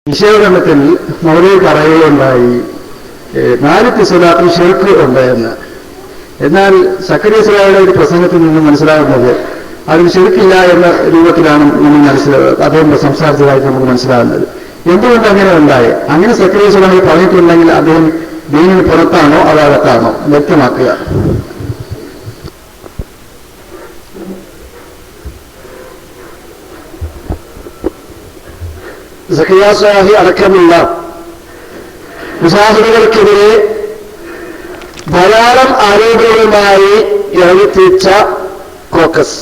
വിഷയകരണത്തിൽ മൗലിക പറയുകയുണ്ടായി 4 സ്വലാത്തിൽ ഷിർക്ക് ഉണ്ട് എന്ന്. എന്നാൽ സക്കറിയ സ്വലായുടെ ഒരു പ്രസംഗത്തിൽ നിന്ന് മനസ്സിലാകുന്നത് അതിൽ ഷിർക്കില്ല എന്ന രൂപത്തിലാണ് നമ്മൾ അദ്ദേഹം സംസാരിച്ചതായിട്ട് നമുക്ക് മനസ്സിലാകുന്നത്. എന്തുകൊണ്ട് അങ്ങനെ ഉണ്ടായി? അങ്ങനെ സക്കറിയ സ്വലാഹി പറഞ്ഞിട്ടുണ്ടെങ്കിൽ അദ്ദേഹം ദീനിന് പുറത്താണോ അതകത്താണോ വ്യക്തമാക്കുക. സക്കറിയ സ്വലാഹി അടക്കമുള്ള മുജാഹിദുകൾക്കെതിരെ ധാരാളം ആരോപണങ്ങളുമായി ഇറങ്ങിത്തിരിച്ച കോക്കസ്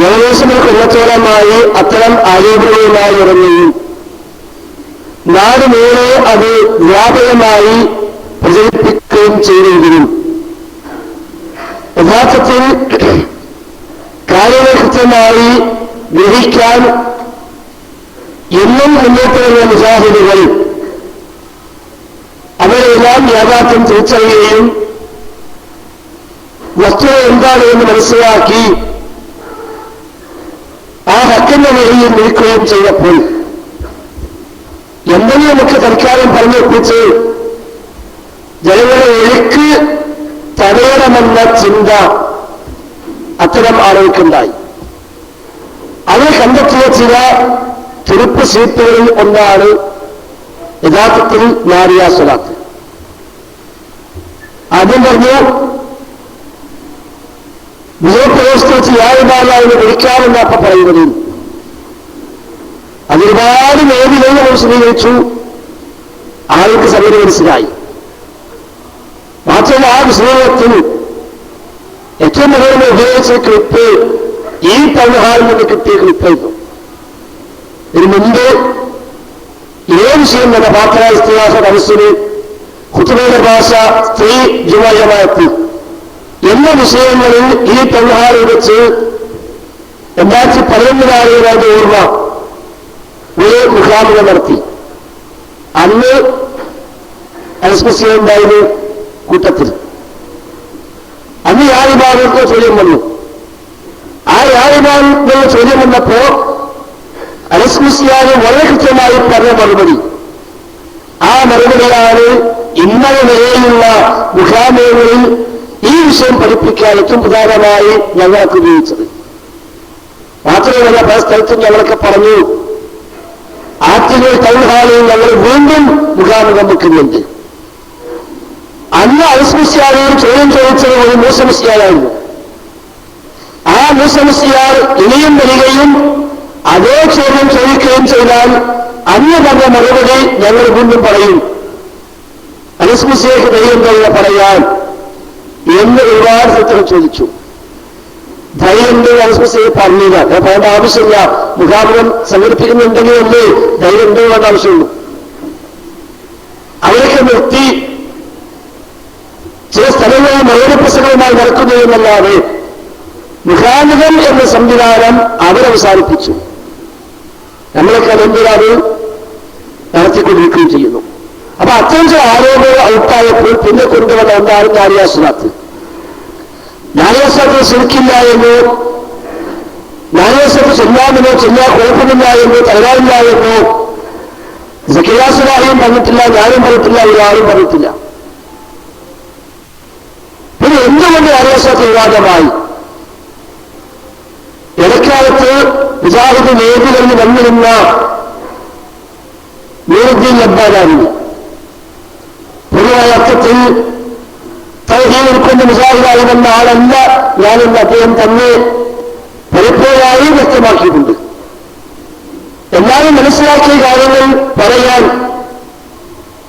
ഏകദേശം ഒരു കൊല്ലത്തോളമായി അത്തരം ആരോപണങ്ങളുമായി ഇറങ്ങുകയും നാട് മുഴുവൻ അത് വ്യാപകമായി പ്രചരിപ്പിക്കുകയും ചെയ്തെങ്കിലും യഥാർത്ഥത്തിൽ കാര്യങ്ങൾ കൃത്യമായി ഗ്രഹിക്കാൻ എന്നും മുന്നോട്ട് വരുന്ന മുജാഹിദുകൾ അവരെല്ലാം യാഥാർത്ഥ്യം തിരിച്ചറിയുകയും വസ്തുത എന്താണ് എന്ന് മനസ്സിലാക്കി ആ ഹക്കിന്റെ വഴിയിൽ നിൽക്കുകയും ചെയ്തപ്പോൾ എന്തെങ്കിലുമൊക്കെ തൽക്കാലം പറഞ്ഞൊപ്പിച്ച് ജനങ്ങളുടെ ഒഴുക്ക് തടയണമെന്ന ചിന്ത അത്തരം ആളുകൾക്കുണ്ടായി. അവർ കണ്ടെത്തിയ ചില തുരുപ്പ് സീറ്റുകളിൽ ഒന്നാണ് യഥാർത്ഥത്തിൽ നാരിയ സ്വലാത്ത്. ആദ്യം പറഞ്ഞു വിജയപ്രദേശത്ത് വെച്ച് യാതൊരു വിളിക്കാമെന്ന് അപ്പ പറയുന്നത് അതിലൊരുപാട് വേദികളിൽ വിശദീകരിച്ചു. ആൾക്ക് സംഗതി മനസ്സിലായി. മാത്രമല്ല ആ വിശദീകരണത്തിൽ ഏറ്റവും മുകളിൽ ഉപയോഗിച്ച ക്ലിപ്പ് ഈ ടൗൺഹാളിൽ നിന്ന് കിട്ടിയ ക്ലിപ്പായിരുന്നു. ഇതിനു മുമ്പ് ഇതേ വിഷയം തന്നെ പാത്ര ഇസ്തിഹാസ മനസ്സിന് ഖുതുബയുടെ ഭാഷ സ്ത്രീ ജുമായമായത്ത് എന്ന വിഷയങ്ങളിൽ ഈ ടൗൺഹാളിൽ വെച്ച് 2011 ഓർമ്മ ഒരു മുഖാമുഖം നടത്തി. അന്ന് എൽസ്പെസിയ ഉണ്ടായിരുന്നു കൂട്ടത്തിൽ. അന്ന് യാവിഭാഗങ്ങൾക്ക് ചോദ്യം വന്നു. ആ യാവിഭാഗങ്ങൾക്ക് ചോദ്യം വന്നപ്പോ അലസ്മിസിയാന് വളരെ കൃത്യമായി പറഞ്ഞ മറുപടി, ആ മറുപടിയാണ് ഇന്നലെ വരെയുള്ള മുഖാമുഖങ്ങളിൽ ഈ വിഷയം പഠിപ്പിക്കാൻ ഏറ്റവും പ്രധാനമായി ഞങ്ങൾക്ക് ഉപയോഗിച്ചത്. മാത്രമല്ല പല സ്ഥലത്തും ഞങ്ങളൊക്കെ പറഞ്ഞു ആറ്റിങ്ങൾ ടൗൺഹാളിൽ ഞങ്ങൾ വീണ്ടും മുഖാമുഖം വെക്കുന്നുണ്ട്. അന്ന് അലസ്മിസിയാനോട് ചോദ്യം ചോദിച്ചത് ഒരു മൂസമിസിയാനായിരുന്നു. ആ മൂസമിസിയാർ ഇനിയും വരികയും അതേ ചോദ്യം ചോദിക്കുകയും ചെയ്താൽ അന്ന് പറഞ്ഞ മറുപടി ഞങ്ങൾ വീണ്ടും പറയും. അലസ്മിസിയേക്ക് ധൈര്യം തന്നെ പറയാൻ എന്ന് ഒരുപാട് സ്ഥലത്ത് ചോദിച്ചു. ധൈര്യം അലസ്മിസിയെ പറഞ്ഞില്ല. പറയേണ്ട ആവശ്യമില്ല. മുഖാമുഖം സംഘടിപ്പിക്കുന്നുണ്ടെങ്കിൽ അല്ലേ ധൈര്യം വേണ്ട ആവശ്യമുള്ളൂ. അവരൊക്കെ നിർത്തി ചില സ്ഥലങ്ങളിൽ മൗനപ്രസംഗവുമായി നടക്കുന്നു എന്നല്ലാതെ മുഖാമുഖം എന്ന സംവിധാനം അവരവസാനിപ്പിച്ചു. നമ്മളൊക്കെ എന്തിനാണ് നടത്തിക്കൊണ്ടിരിക്കുകയും ചെയ്യുന്നു. അപ്പൊ അത്തരം ചില ആരോപണങ്ങൾ ഔട്ടായപ്പോൾ പിന്നെ കൊണ്ടുവന്ന ഒന്നാണ് നാരിയ സ്വലാത്ത്. നാരിയ സ്വലാത്ത് ശരിക്കില്ല എന്നോ നാരിയ സ്വലാത്ത് ചെല്ലാമെന്നോ ചെല്ലാ കുഴപ്പമില്ല എന്നോ തകരാറില്ല എന്നോ സക്കറിയ സ്വലാഹിയും പറഞ്ഞിട്ടില്ല, ഞാനും പറഞ്ഞിട്ടില്ല, ഒരാളും പറഞ്ഞിട്ടില്ല. പിന്നെ എന്തുകൊണ്ട് നാരിയ സ്വലാത്ത് വിവാദമായി? ഇടക്കാലത്ത് മുജാഹിദ് വേദികളിൽ വന്നിരുന്ന നൂറുദ്ദീൻ ലബ്ബാനായിരുന്നു. പൊതുവായ അർത്ഥത്തിൽ തൗഹീദ് ഉൾക്കൊണ്ട് മുജാഹിദായി വന്ന ആളല്ല ഞാനെന്ന് അദ്ദേഹം തന്നെ പലപ്പോഴായി വ്യക്തമാക്കിയിട്ടുണ്ട്. എല്ലാവരും മനസ്സിലാക്കിയ കാര്യങ്ങൾ പറയാൻ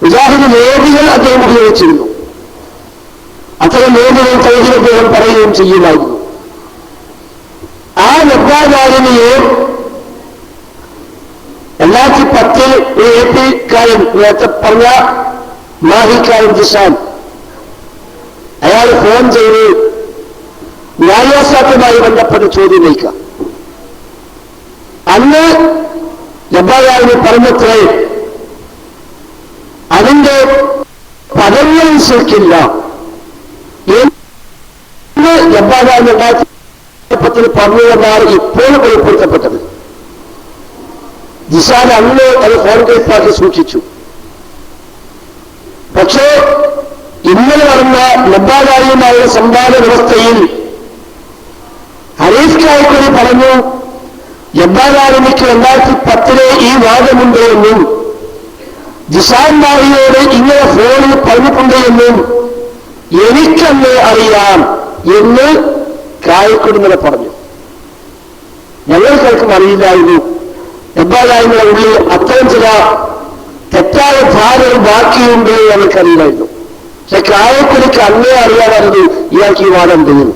മുജാഹിദ് വേദികൾ അദ്ദേഹം ഉപയോഗിച്ചിരുന്നു. അത്തരം വേദികൾ തൗഹീദ് അദ്ദേഹം പറയുകയും ചെയ്യുമായിരുന്നു. ആ ലബ്ബാനാരിനെയെ 2010 ഒരു AP കാരൻ നേരത്തെ പറഞ്ഞ മാഹിക്കാരൻ ജിഷാൻ അയാൾ ഫോൺ ചെയ്ത് ന്യായാസാത്തുമായി ബന്ധപ്പെട്ട് ചോദ്യം വയ്ക്കാം. അന്ന് ലബ്ബാനാരിനെ പറഞ്ഞത്രേ അതിന്റെ പദങ്ങൾ ശരിക്കില്ല എന്ന് ലബ്ബാനാരിന് 2010 പറഞ്ഞു എന്നാണ് ഇപ്പോൾ വെളിപ്പെടുത്തപ്പെട്ടത്. ജിസാൻ അന്ന് അത് ഫോൺ ക്ലിപ്പാക്കി സൂക്ഷിച്ചു. പക്ഷേ ഇന്നലെ നടന്ന ലബ്ബാദാരിയുമായുള്ള സംവാദ വ്യവസ്ഥയിൽ ഹരീഫ് കായ്ക്കൊടി പറഞ്ഞു, ലബ്ബാദാരിക്ക് 2010 ഈ വാദമുണ്ട് എന്നും ജിസാൻ മാഹിയോട് ഇങ്ങനെ ഫോണിൽ പറഞ്ഞിട്ടുണ്ട് എന്നും എനിക്കന്ന് അറിയാം എന്ന് കായ്ക്കൊടി ഇന്നലെ പറഞ്ഞു. ഞങ്ങൾക്കും അറിയില്ലായിരുന്നു ലബ്ബാദാരിയുടെ ഉള്ളിൽ അത്തരം ചില തെറ്റായ ധാരണകൾ ബാക്കിയുണ്ട് ഞങ്ങൾക്കറിയില്ലായിരുന്നു. പക്ഷെ കായക്കൊടിക്ക് അന്നേ അറിയാമായിരുന്നു ഇയാൾക്ക് ഈ വാദം ചെയ്യുന്നു.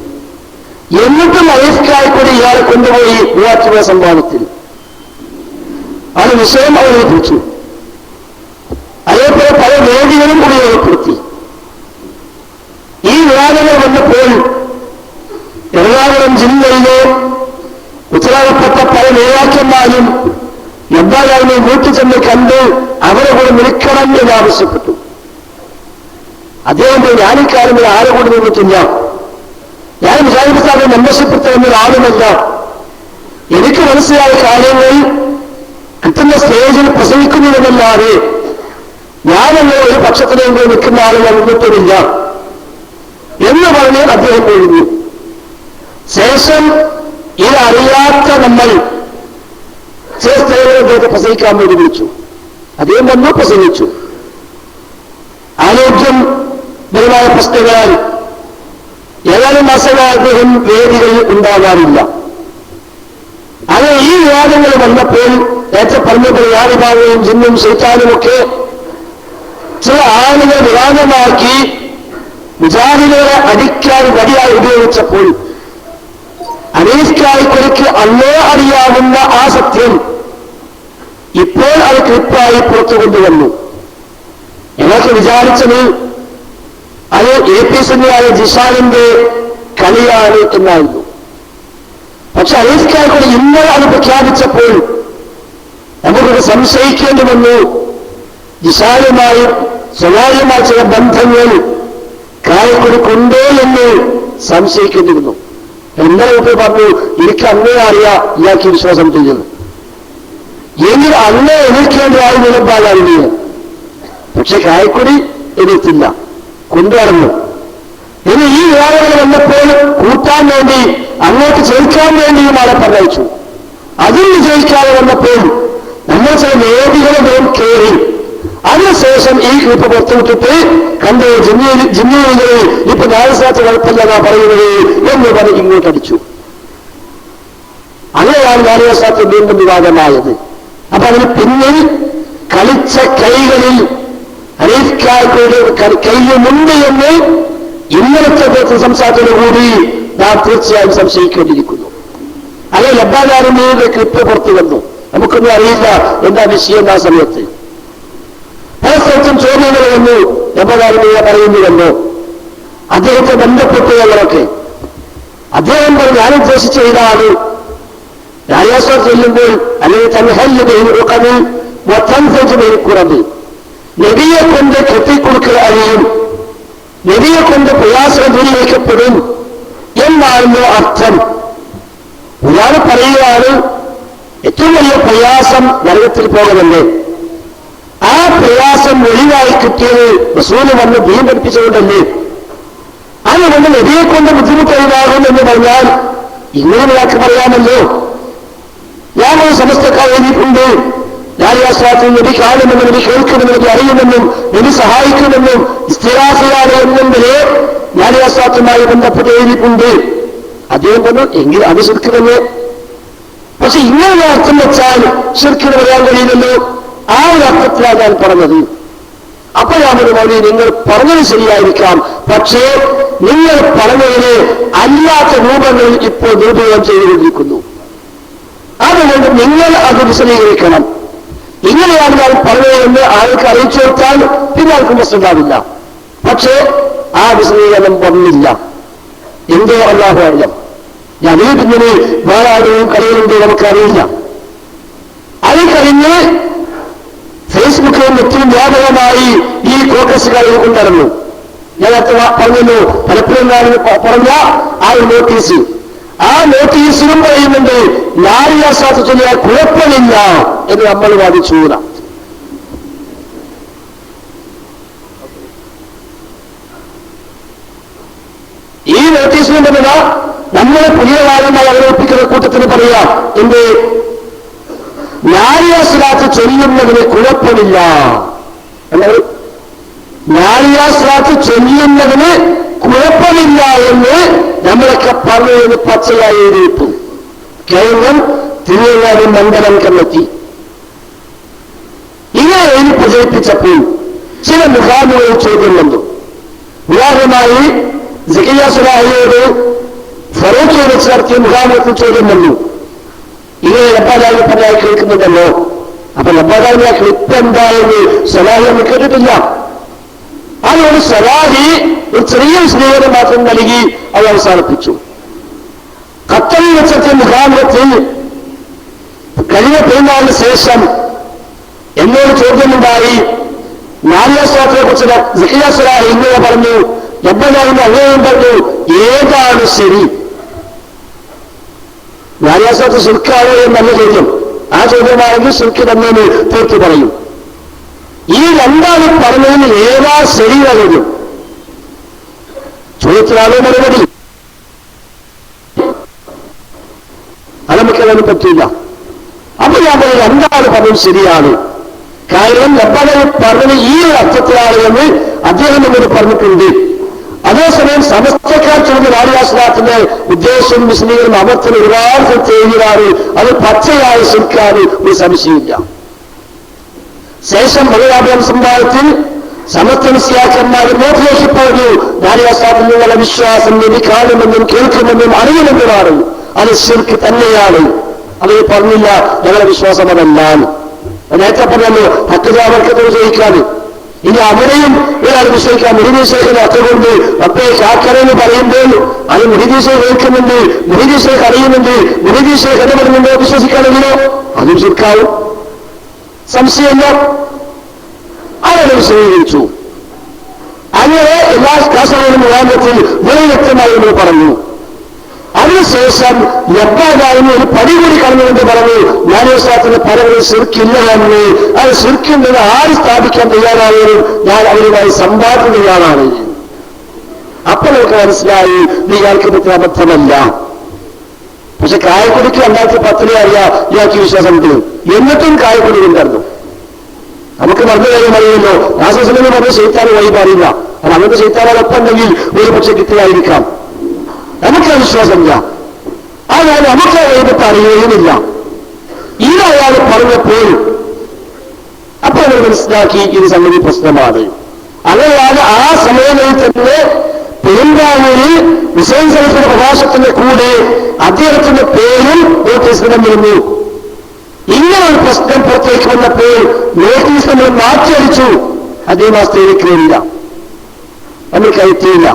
എന്നിട്ടും ഹരീഫ് കായ്ക്കൊടി ഇയാളെ കൊണ്ടുപോയി മൂവാറ്റുപുഴ സംവാദത്തിൽ അത് വിഷയം അവതരിപ്പിച്ചു. അതേപോലെ പല വേദികളും ഉപയോഗപ്പെടുത്തി. ഈ വിവാദങ്ങൾ വന്നപ്പോൾ എറണാകുളം ജില്ലയിലെ ഉത്തരവാദപ്പെട്ട പല നേതാക്കന്മാരും ലബ്ബാദാരിനെ വീട്ടിൽ ചെന്ന് കണ്ട് അവരെ കൂടെ നിൽക്കണം എന്ന് ആവശ്യപ്പെട്ടു. അദ്ദേഹം ഞാനിക്കാലം ആരെ കൂടി നിന്നിട്ടില്ല, ഞാൻ മുജാഹിദ് സാഹിബ് മെമ്പർഷിപ്പ് എന്നൊരാളുമല്ല. എനിക്ക് മനസ്സിലായ കാര്യങ്ങൾ കിട്ടുന്ന സ്റ്റേജിൽ പ്രസംഗിക്കുന്നതിനല്ലാതെ ഞാനങ്ങനെ ഒരു പക്ഷത്തിനെങ്കിലും നിൽക്കുന്ന ആളുകൾ നിന്നിട്ടുമില്ല എന്ന് പറഞ്ഞ് അദ്ദേഹം എഴുതി. ശേഷം ഇതറിയാത്ത നമ്മൾ ചില സ്ഥലങ്ങളിൽ അദ്ദേഹത്തെ പ്രസംഗിക്കാൻ വേണ്ടി വിളിച്ചു. അദ്ദേഹം വന്നു പ്രസംഗിച്ചു. ആരോഗ്യം പരമായ പ്രശ്നങ്ങളാൽ ഏതാനും മാസമായി അദ്ദേഹം വേദികളിൽ ഉണ്ടാകാറില്ല. അത് ഈ വിവാദങ്ങൾ വന്നപ്പോൾ നേരത്തെ പറഞ്ഞപ്പോൾ യാതൊരു ജിന്നും ശൈത്താനുമൊക്കെ ചില ആളുകൾ വിവാദമാക്കി മുജാഹിദുകളെ അടിക്കാൻ വടിയായി ഉപയോഗിച്ചപ്പോൾ ഹരീഫ് കായ്ക്കൊടിക്ക് അന്നേ അറിയാവുന്ന ആ സത്യം ഇപ്പോൾ അത് ക്ലിപ്പായി പുറത്തു കൊണ്ടുവന്നു. ഞങ്ങൾക്ക് വിചാരിച്ചത് അത് APSന്റെയായ ജിസാനിന്റെ കളിയാണ് എന്നായിരുന്നു. പക്ഷെ ഹരീഫ് കായ്ക്കൊടി ഇന്നലെ അത് പ്രഖ്യാപിച്ചപ്പോൾ നമുക്കൊക്കെ സംശയിക്കേണ്ടി വന്നു. ജിസാനുമായി സ്വകാര്യമായ ചില ബന്ധങ്ങൾ കായ്ക്കൊടിക്കുണ്ടോ എന്ന് സംശയിക്കേണ്ടി വന്നു. ഇന്നലെ ഒക്കെ പറഞ്ഞു എനിക്ക് അന്നേ അറിയാം ഇയാൾക്ക് വിശ്വാസം ചെയ്യുന്നു എങ്കിൽ അന്നേ എതിർക്കേണ്ടതായി നിലപാടായിരുന്നു. പക്ഷെ കായ്ക്കൊടി എതിർത്തില്ല, കൊണ്ടുവന്നു. ഇനി ഈ വിവാദങ്ങൾ വന്നപ്പോൾ കൂട്ടാൻ വേണ്ടി അങ്ങോട്ട് ചേർക്കാൻ വേണ്ടിയും ആളെ പറഞ്ഞയച്ചു. അതിൽ വിജയിക്കാതെ വന്നപ്പോൾ നമ്മൾ ചില വേദികളെ കയറി അതിനുശേഷം ഈ ഗ്രൂപ്പ് പുറത്തുവിട്ടിട്ട് കണ്ട് ജിന്നുകളിൽ ഇപ്പൊ ന്യായശാസ്ത്ര കുഴപ്പമില്ലെന്നാ പറയുന്നത് എന്ന് പറഞ്ഞ് ഇങ്ങോട്ടടിച്ചു. അങ്ങനെയാണ് ന്യായശാസ്ത്രം വീണ്ടും വിവാദമായത്. അപ്പൊ അതിന് പിന്നിൽ കളിച്ച കൈകളിൽ ഹരീഫ് കായ്ക്കൊടിയുടെ കൈയുമുണ്ട് എന്ന് ഇന്നലത്തെ സംസാരത്തോടുകൂടി നാം തീർച്ചയായും സംശയിക്കേണ്ടിയിരിക്കുന്നു. അങ്ങനെ ലബ്ബാദാരിന്റെ ക്ലിപ്പ് പുറത്തു വന്നു. നമുക്കൊന്നും അറിയില്ല എന്താ വിഷയം ആ സമയത്ത്. പല സ്ഥലത്തും ചോദ്യങ്ങൾ വന്നു. ലബ്ബാദാരിയെ പറയുന്നുവല്ലോ അദ്ദേഹത്തെ ബന്ധപ്പെട്ടു ഞങ്ങളൊക്കെ. അദ്ദേഹം പറഞ്ഞു ഞാൻ ഉദ്ദേശിച്ച ഇതാണ് രാജാസ്വർ ചെല്ലുമ്പോൾ അല്ലെങ്കിൽ കുറവ് നബിയെ കൊണ്ട് കെട്ടിക്കൊടുക്കൽ അറിയും, നബിയെ കൊണ്ട് പ്രയാസം ദൂരീകരിക്കപ്പെടും എന്നാണല്ലോ അർത്ഥം. ഒരാൾ പറയുകയാണ് ഏറ്റവും വലിയ പ്രയാസം നരകത്തിൽ പോകലല്ലേ, ആ പ്രയാസം ഒഴിവായി കിട്ടിയത് റസൂല് വന്ന് ദീൻ പഠിപ്പിച്ചുകൊണ്ടല്ലേ, അതുകൊണ്ട് നബിയെ കൊണ്ട് ബുദ്ധിമുട്ട് ഒഴിവാകും എന്ന് പറഞ്ഞാൽ ഇങ്ങനെ ഒരാൾക്ക് പറയാമല്ലോ. ഞാൻ ഒരു സമസ്തക്കാർ എഴുതിയിട്ടുണ്ട്, ന്യായശാസ്ത്രത്തിൽ നബി കാണുമെന്നും നബി കേൾക്കുമെന്നും നബി അറിയുമെന്നും നബി സഹായിക്കുമെന്നും സ്ഥിരാസിയാണ് എന്നും വരെ ന്യായശാസ്ത്രവുമായി ബന്ധപ്പെട്ട് എഴുതിയിട്ടുണ്ട്. അദ്ദേഹം പറഞ്ഞു എങ്കിൽ അത് ശിർക്കിനല്ലേ. പക്ഷെ ഇങ്ങനെ അർത്ഥം വെച്ചാൽ ശിർക്കിന് പറയാൻ കഴിയില്ലല്ലോ. ആ ഒരു അർത്ഥത്തിലാണ് ഞാൻ പറഞ്ഞത്. അപ്പൊ ഞാൻ പറഞ്ഞു നിങ്ങൾ പറഞ്ഞത് ശരിയായിരിക്കാം, പക്ഷേ നിങ്ങൾ പറഞ്ഞതിന് അല്ലാത്ത രൂപങ്ങളിൽ ഇപ്പോൾ ദുരുപയോഗം ചെയ്തുകൊണ്ടിരിക്കുന്നു. അതുകൊണ്ട് നിങ്ങൾ അത് വിശദീകരിക്കണം. ഇങ്ങനെയാണ് ഞാൻ പറഞ്ഞതെന്ന് ആൾക്ക് അറിയിച്ചു കൊടുത്താൽ പിന്നെ ആർക്കും പ്രശ്നമുണ്ടാവില്ല. പക്ഷേ ആ വിശദീകരണം വന്നില്ല. എന്തോ അല്ലാഹു അറിയാം. ഞാൻ ഈ പിന്നിന് വേറെ ആരുടെയും കളിയുണ്ട് നമുക്കറിയില്ല. അത് കഴിഞ്ഞ് ഫേസ്ബുക്കിലും മറ്റും വ്യാപകമായി ഈ കോൺഗ്രസ് കളികൾ കൊണ്ടിറങ്ങും. ഞാൻ പറഞ്ഞല്ലോ പലപ്പോഴും പറഞ്ഞ ആ ഒരു നോട്ടീസ്, ആ നോട്ടീസിലും പറയുന്നുണ്ട് ന്യായശാസ്ത്ര ചൊല്ലിയാൽ കുഴപ്പമില്ല, എന്ന് നമ്മൾ വാദിച്ചൂല. ഈ നോട്ടീസിലും പറഞ്ഞ നമ്മളെ പുതിയ കാര്യമായി അവതരിപ്പിക്കുന്ന കൂട്ടത്തിന് പറയാം എന്ത്, നാരിയ സ്വലാത്ത് ചൊല്ലുന്നതിന് കുഴപ്പമില്ല എന്നത്, നാരിയ സ്വലാത്ത് ചൊല്ലുന്നതിന് കുഴപ്പമില്ല എന്ന് നമ്മളൊക്കെ പറഞ്ഞതിന് പച്ചയായി എഴുതിയിട്ടു. കേരളം തിരുവങ്ങാടി മണ്ഡലം കമ്മിറ്റി ഇങ്ങനെ എഴുതി പ്രചരിപ്പിച്ചപ്പോൾ ചില മുഖാമുകളിൽ ചോദ്യം വന്നു. ഉദാഹരണമായി സക്കിയ സുലാഹിയോട് ഫറൂഖിയെ വെച്ച് നടത്തിയ മുഖാമുഖത്തിൽ ചോദ്യം വന്നു. ഇങ്ങനെ ലബ്ബാദായി പറയാൻ കേൾക്കുന്നുണ്ടല്ലോ, അപ്പൊ ലബ്ബാദാവിന്റെ ക്ലിപ്പ് എന്തായെന്ന് സലാഹി നമ്മൾ കേട്ടിട്ടില്ല. അതുകൊണ്ട് സലാഹി ഒരു ചെറിയ വിശദീകരണം മാത്രം നൽകി അത് അവസാനിപ്പിച്ചു. ഖത്തറിൽ വെച്ചെത്തിയ മുഖാമുഖത്തിൽ കഴിഞ്ഞ പെരുന്നാളിന് ശേഷം എന്നോട് ചോദ്യമുണ്ടായി. നാരിയാസ്വാത്തിനെ കുറിച്ച് സക്കിയ സുലാഹി ഇങ്ങനെ പറഞ്ഞു, ലബ്ബാദാവിന്റെ അങ്ങനെയും പറഞ്ഞു, ഏതാണ് ശരി? നാരിയാസ്വാത്ത് ശിർക്കാണോ എന്നല്ല ചോദ്യം. ആ ചോദ്യമാണെങ്കിൽ ശിർക്ക് തന്നെ തീർത്തു പറയും. ഈ രണ്ടാളും പറഞ്ഞതിന് ഏതാ ശരി ചോദ്യം? ചോദ്യത്തിനാണോ മറുപടി? അത് നമുക്കതിന് പറ്റില്ല. അപ്പൊ ഞാൻ പറഞ്ഞു രണ്ടാള് പറഞ്ഞത് ശരിയാണ്. കാരണം ലബ്ബാദാവി പറഞ്ഞത് ഈ ഒരു അർത്ഥത്തിലാണ് എന്ന് അദ്ദേഹം എന്നോട് പറഞ്ഞിട്ടുണ്ട്. അതേസമയം സമസ്തക്കാർ ചോദ്യ നാരിയാസ്ലാത്തിന്റെ ഉദ്ദേശം മുസ്ലിങ്ങളും അമർത്തിന് ഒരുപാട് ചെയ്യുകയാണ്. അത് പച്ചയായ ശിർക്കാണ്, ഒരു സംശയമില്ല. ശേഷം മലയാളം സമുദായത്തിൽ സമസ്ത മുസ്ലിയാക്കന്മാർ മോട്ടിവേഷൻ പറഞ്ഞു, നാരിയാസ്ലാത്തിൽ നിന്നുള്ള വിശ്വാസം ഇനി കാണുമെന്നും കേൾക്കുമെന്നും അറിയുമെന്നുമാണ്, അത് ശിർക്ക് തന്നെയാണ്. അത് പറഞ്ഞില്ല ഞങ്ങളുടെ വിശ്വാസം അതല്ലാണ്. നേരത്തെ പറഞ്ഞല്ലോ ഹക്കുജാവർക്കത്തോട് ചോദിക്കാതെ ഇനി അവിടെയും ഒരാൾ വിശ്വസിക്കാം. മുഹീദ് അതുകൊണ്ട് അപ്പേ ഷാക്കറെന്ന് പറയുമ്പോൾ അത് മുഹീദ് കേൾക്കുന്നുണ്ട്, മുഹീദ് അറിയുന്നുണ്ട്, മുഹീദ് ഇടപെടുന്നുണ്ടോ വിശ്വസിക്കണമെങ്കിലോ അതും ശിർക്കാവും, സംശയമില്ല. അവരെ വിശദീകരിച്ചു. അങ്ങനെ എല്ലാ കാസർഗോഡ് മുഖാന്തരത്തിൽ വളരെ വ്യക്തമായി നമ്മൾ പറഞ്ഞു. അതിനുശേഷം ലബ്ബാദാവിന് ഒരു പടി കൂടി കടന്നുകൊണ്ട് പറഞ്ഞു, നാരിയാസ്ലാത്തിന്റെ പരവരെ ശിർക്കില്ല എന്ന്. അത് ശിർക്കില്ലെന്ന് ആര് സ്ഥാപിക്കാൻ തയ്യാറായാലും ഞാൻ അവരുമായി സമ്പാദ്യം തയ്യാറാണ്. അപ്പൊ നമുക്ക് മനസ്സിലായി ഇയാൾക്ക് പറ്റിയ അബദ്ധമല്ല. പക്ഷെ കായക്കൊടിക്ക് 2010 അറിയാം ഇയാൾക്ക് വിശ്വാസമുണ്ട്, എന്നിട്ടും കായക്കൊടി ഉണ്ടായിരുന്നു. നമുക്ക് മറന്നു കാര്യം അറിയുമല്ലോ. ആശ്വാസമെന്ന് പറഞ്ഞ ശൈത്താൻ വഴി പാടില്ല. അത് അങ്ങനത്തെ ശൈത്താനൊപ്പം ഉണ്ടെങ്കിൽ ഒരു പക്ഷെ കിട്ടുകയായിരിക്കാം. നമുക്ക് വിശ്വാസമില്ല. അതായത് നമുക്ക് വൈകിട്ട് അറിയുകയുമില്ല. ഇതയാൾ പറഞ്ഞപ്പോൾ അപ്പോൾ നമ്മൾ മനസ്സിലാക്കി ഇത് സംഗതി പ്രശ്നമാണ്. അങ്ങനെയാണ് ആ സമയങ്ങളിൽ തന്നെ പെരുമ്പാവൂരിൽ ഹുസൈൻ സലഫിന്റെ പ്രഭാഷണത്തിന്റെ കൂടെ അദ്ദേഹത്തിന്റെ പേരും നോട്ടീസ് വന്നിരുന്നു. ഇങ്ങനെ ഒരു പ്രശ്നം പുറത്തേക്ക് വന്നപ്പോൾ നോട്ടീസ് നമ്മൾ മാറ്റിയടിച്ചു. അദ്ദേഹം ആ സ്ഥിതിക്കില്ല, നമ്മൾ കയറ്റിയില്ല.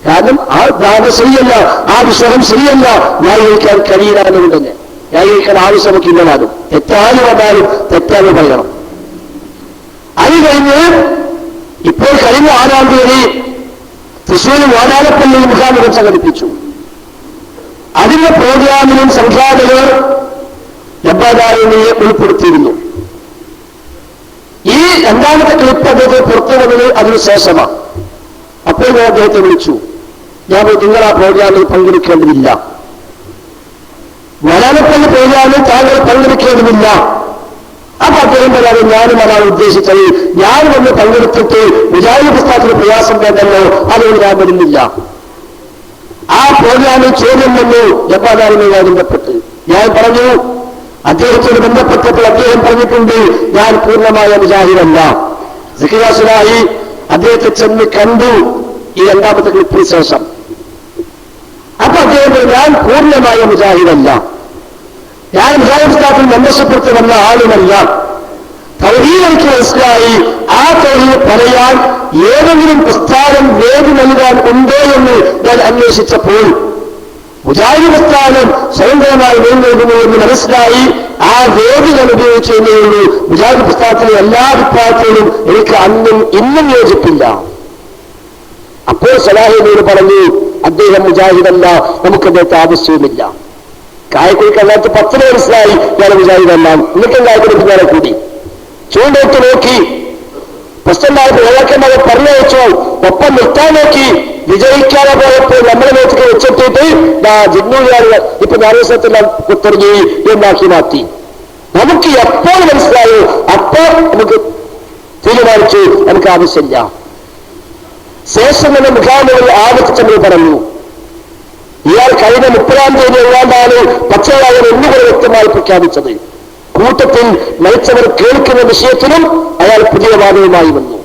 കാരണം ആ ധാരണ ശരിയല്ല, ആ വിശ്വാസം ശരിയല്ല, ന്യായീകരിക്കാൻ കഴിയില്ല എന്നുകൊണ്ട് തന്നെ ന്യായീകരിക്കാൻ ആവശ്യം നമുക്ക് ഇല്ലതാകും. തെറ്റാന്ന് പറഞ്ഞാലും തെറ്റാന്ന് പറയണം. അത് കഴിഞ്ഞ് ഇപ്പോൾ കഴിഞ്ഞ 6-ാം തീയതി തൃശ്ശൂർ വാടാനപ്പള്ളി മുഖാമുഖം സംഘടിപ്പിച്ചു. അതിന്റെ പ്രോഗ്രാമിലും സംഘാടകർ ലബ്ബാദാവിനെ ഉൾപ്പെടുത്തിയിരുന്നു. ഈ രണ്ടാമത്തെ ക്ലിപ്പ് അദ്ദേഹത്തെ പുറത്തു വന്നത് അതിനുശേഷമാണ്. അപ്പോൾ ഞാൻ അദ്ദേഹത്തെ വിളിച്ചു. ഞാൻ നിങ്ങൾ ആ പ്രോഗ്രാമിൽ പങ്കെടുക്കേണ്ടതില്ല, വാടാനപ്പള്ളി പ്രോഗ്രാമിൽ താങ്കൾ പങ്കെടുക്കേണ്ടതില്ല. അപ്പൊ അദ്ദേഹം പറയാതെ ഞാനും അതാണ് ഉദ്ദേശിച്ചത്, ഞാൻ വന്ന് പങ്കെടുത്തിട്ട് മുജാഹിദ് പ്രസ്ഥാനത്തിന് പ്രയാസം വേണ്ടല്ലോ, അതുകൊണ്ട് ഞാൻ വരുന്നില്ല. ആ പ്രോഗ്രാമിൽ ചോദ്യം വന്നു ലബ്ബാദാവിനുമായി ബന്ധപ്പെട്ട്. ഞാൻ പറഞ്ഞു, അദ്ദേഹത്തോട് ബന്ധപ്പെട്ടപ്പോൾ അദ്ദേഹം പറഞ്ഞിട്ടുണ്ട് ഞാൻ പൂർണ്ണമായ മുജാഹിദല്ല. സക്കിയ സുലാഹി അദ്ദേഹത്തെ ചെന്ന് കണ്ടു ഈ രണ്ടാമത്തെ ക്ലിപ്പിന് ശേഷം. അപ്പൊ അദ്ദേഹം ഞാൻ പൂർണ്ണമായ മുജാഹിദല്ല, ഞാൻ മുജാഹിദ് പ്രസ്ഥാനത്തിൽ മെമ്പർഷിപ്പ് വന്ന ആളുമല്ല. തൗഹീദ് എനിക്ക് മനസ്സിലായി. ആ തൗഹീദ് പറയാൻ ഏതെങ്കിലും പ്രസ്ഥാനം വേദി നൽകാൻ ഉണ്ടോ എന്ന് ഞാൻ അന്വേഷിച്ചപ്പോൾ മുജാഹിദ് പ്രസ്ഥാനം സ്വതന്ത്രമായി വേദിക്കുന്നു എന്ന് മനസ്സിലായി. ആ വേദികൾ ഉപയോഗിച്ചതേ ഉള്ളൂ. മുജാഹിദ് പ്രസ്ഥാനത്തിലെ എല്ലാ അഭിപ്രായത്തിലും എനിക്ക് അന്നും ഇന്നും യോജിപ്പില്ല. അപ്പോൾ സലാഹിനോട് പറഞ്ഞു അദ്ദേഹം മുജാഹിദല്ല, നമുക്ക് അദ്ദേഹത്തെ ആവശ്യവുമില്ല. കായക്കുടിക്ക് അല്ലാത്ത 10 മനസ്സിലായി ഞാൻ വിചാരിതെല്ലാം എന്നിട്ടും കായക്കുടിക്ക് ഞാൻ കൂടി ചൂണ്ടിട്ട് നോക്കി പ്രശ്നമായിട്ട് നേതാക്കന്മാരെ പറഞ്ഞയച്ചു, ഒപ്പം നിർത്താൻ നോക്കി. വിജയിക്കാതെ പോയപ്പോൾ നമ്മളെ നേതൃത്വം വെച്ചെത്തിയിട്ട് ജിന്നൂരിയാളുകൾ ഇപ്പൊ ഞാനീസത്തെല്ലാം തുടങ്ങി എന്നാക്കി മാറ്റി. നമുക്ക് എപ്പോൾ മനസ്സിലായോ അപ്പോൾ നമുക്ക് തീരുമാനിച്ചു നമുക്ക് ആവശ്യമില്ല. ശേഷം തന്നെ മുഖാമുകളിൽ ആവർത്തിച്ചെന്ന് പറഞ്ഞു, ഇയാൾ കഴിഞ്ഞ 30-ാം തീയതി എങ്ങാണ്ടാണ് പച്ചയായ ഒന്നുകൂടെ വ്യക്തമായി പ്രഖ്യാപിച്ചത്. കൂട്ടത്തിൽ മരിച്ചവർ കേൾക്കുന്ന വിഷയത്തിലും അയാൾ പുതിയ വാദവുമായി വന്നു.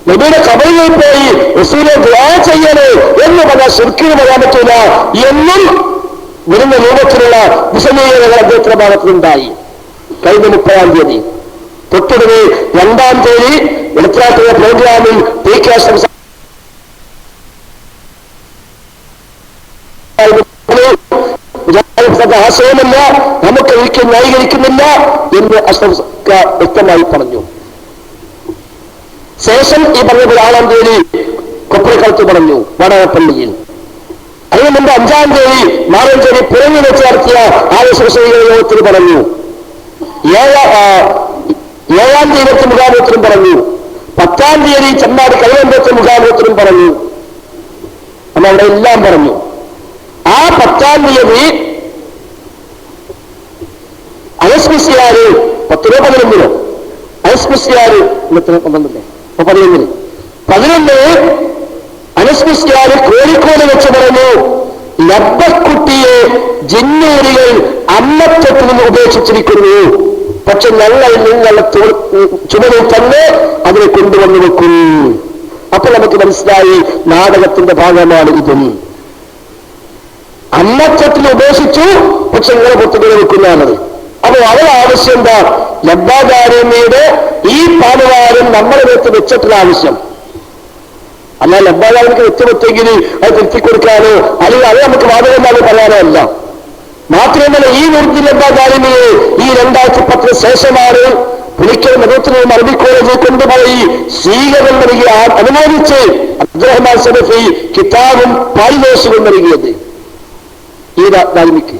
നബിയുടെ ഖബറിൽ പോയി റസൂലെ ദുആ ചെയ്യണേ എന്ന് പറഞ്ഞാൽ ശിർക്കിന് പറയാൻ പറ്റില്ല എന്നും വരുന്ന രൂപത്തിലുള്ള വിശദീകരണങ്ങൾ അദ്ദേഹത്തിന്റെ ഭാഗത്തുനിന്നുണ്ടായി. കഴിഞ്ഞ 30-ാം തീയതി തൊട്ടുടനെ 2-ാം തീയതി വെളുത്തിരാട്ടുള്ള പ്രോഗ്രാമിൽ PK ആശയമല്ല, നമുക്ക് ഒരിക്കലും ന്യായീകരിക്കുന്നില്ല എന്ന് അഷ്റഫ് വ്യക്തമായി പറഞ്ഞു. ശേഷം ഈ പറഞ്ഞ 1-ാം തീയതി കൊപ്രക്കളത്ത് പറഞ്ഞു വടകപ്പള്ളിയിൽ. അതിനു മുമ്പ് 5-ാം തീയതി മാറഞ്ചേരി പുറഞ്ഞു വെച്ച് നടത്തിയ ആവശ്യ യോഗത്തിൽ പറഞ്ഞു. 7-ാം തീയതി മുഖാമുഖത്തിലും പറഞ്ഞു. 10-ാം തീയതി ചെമ്മാട് കൈവന്തത്തിൽ മുഖാമുഖത്തിലും പറഞ്ഞു. നമ്മൾ അവിടെ എല്ലാം പറഞ്ഞു. ആ 10-ാം തീയതി അനസ്മിസിയാര് 10-ഓ 11-നോ അനസ്മിസിയാര് 11 അനസ്മിസിയാര് കോഴിക്കോട് വെച്ച് പറഞ്ഞു, ലബ്ബക്കുട്ടിയെ ജിന്നൂരികൾ അമ്മത്വത്തിൽ നിന്ന് ഉപേക്ഷിച്ചിരിക്കുന്നു, പക്ഷെ ഞങ്ങൾ നിങ്ങളുടെ ചുമലിൽ തന്നെ അതിനെ കൊണ്ടുവന്നു വെക്കും. അപ്പൊ നമുക്ക് മനസ്സിലായി നാടകത്തിന്റെ ഭാഗമാണ് ഇതും. അമ്മത്വത്തിൽ ഉപേക്ഷിച്ചു, പക്ഷെ നിങ്ങളെ പുറത്തുകൊണ്ട് വെക്കുന്നതാണത്. അപ്പൊ അവരുടെ ആവശ്യം എന്താ? ലബ്ബാദാരിമയുടെ ഈ പാലുവാരും നമ്മളെ വെച്ച് വെച്ചിട്ടുള്ള ആവശ്യം അല്ല. ലബ്ബാദാരിക്ക് വെച്ചുവെച്ചെങ്കിൽ അത് തിരുത്തിക്കൊടുക്കാനോ അല്ലെങ്കിൽ അത് നമുക്ക് വാദമെന്നാണ് പറയാനോ അല്ല. മാത്രമല്ല ഈ നിർത്തി ലബ്ബാദാരിമയെ ഈ 2010 ശേഷമാണ് പുലിക്കൽ മതത്തിന് അറബി കോളേജിൽ കൊണ്ടുപോയി സ്വീകരണം നൽകി അനുമോദിച്ച് അബ്ദുറഹ്മാൻ സലഫി കിതാബും പാരിതോഷികവും നൽകിയത് ഈ ദാരിമിക്ക്.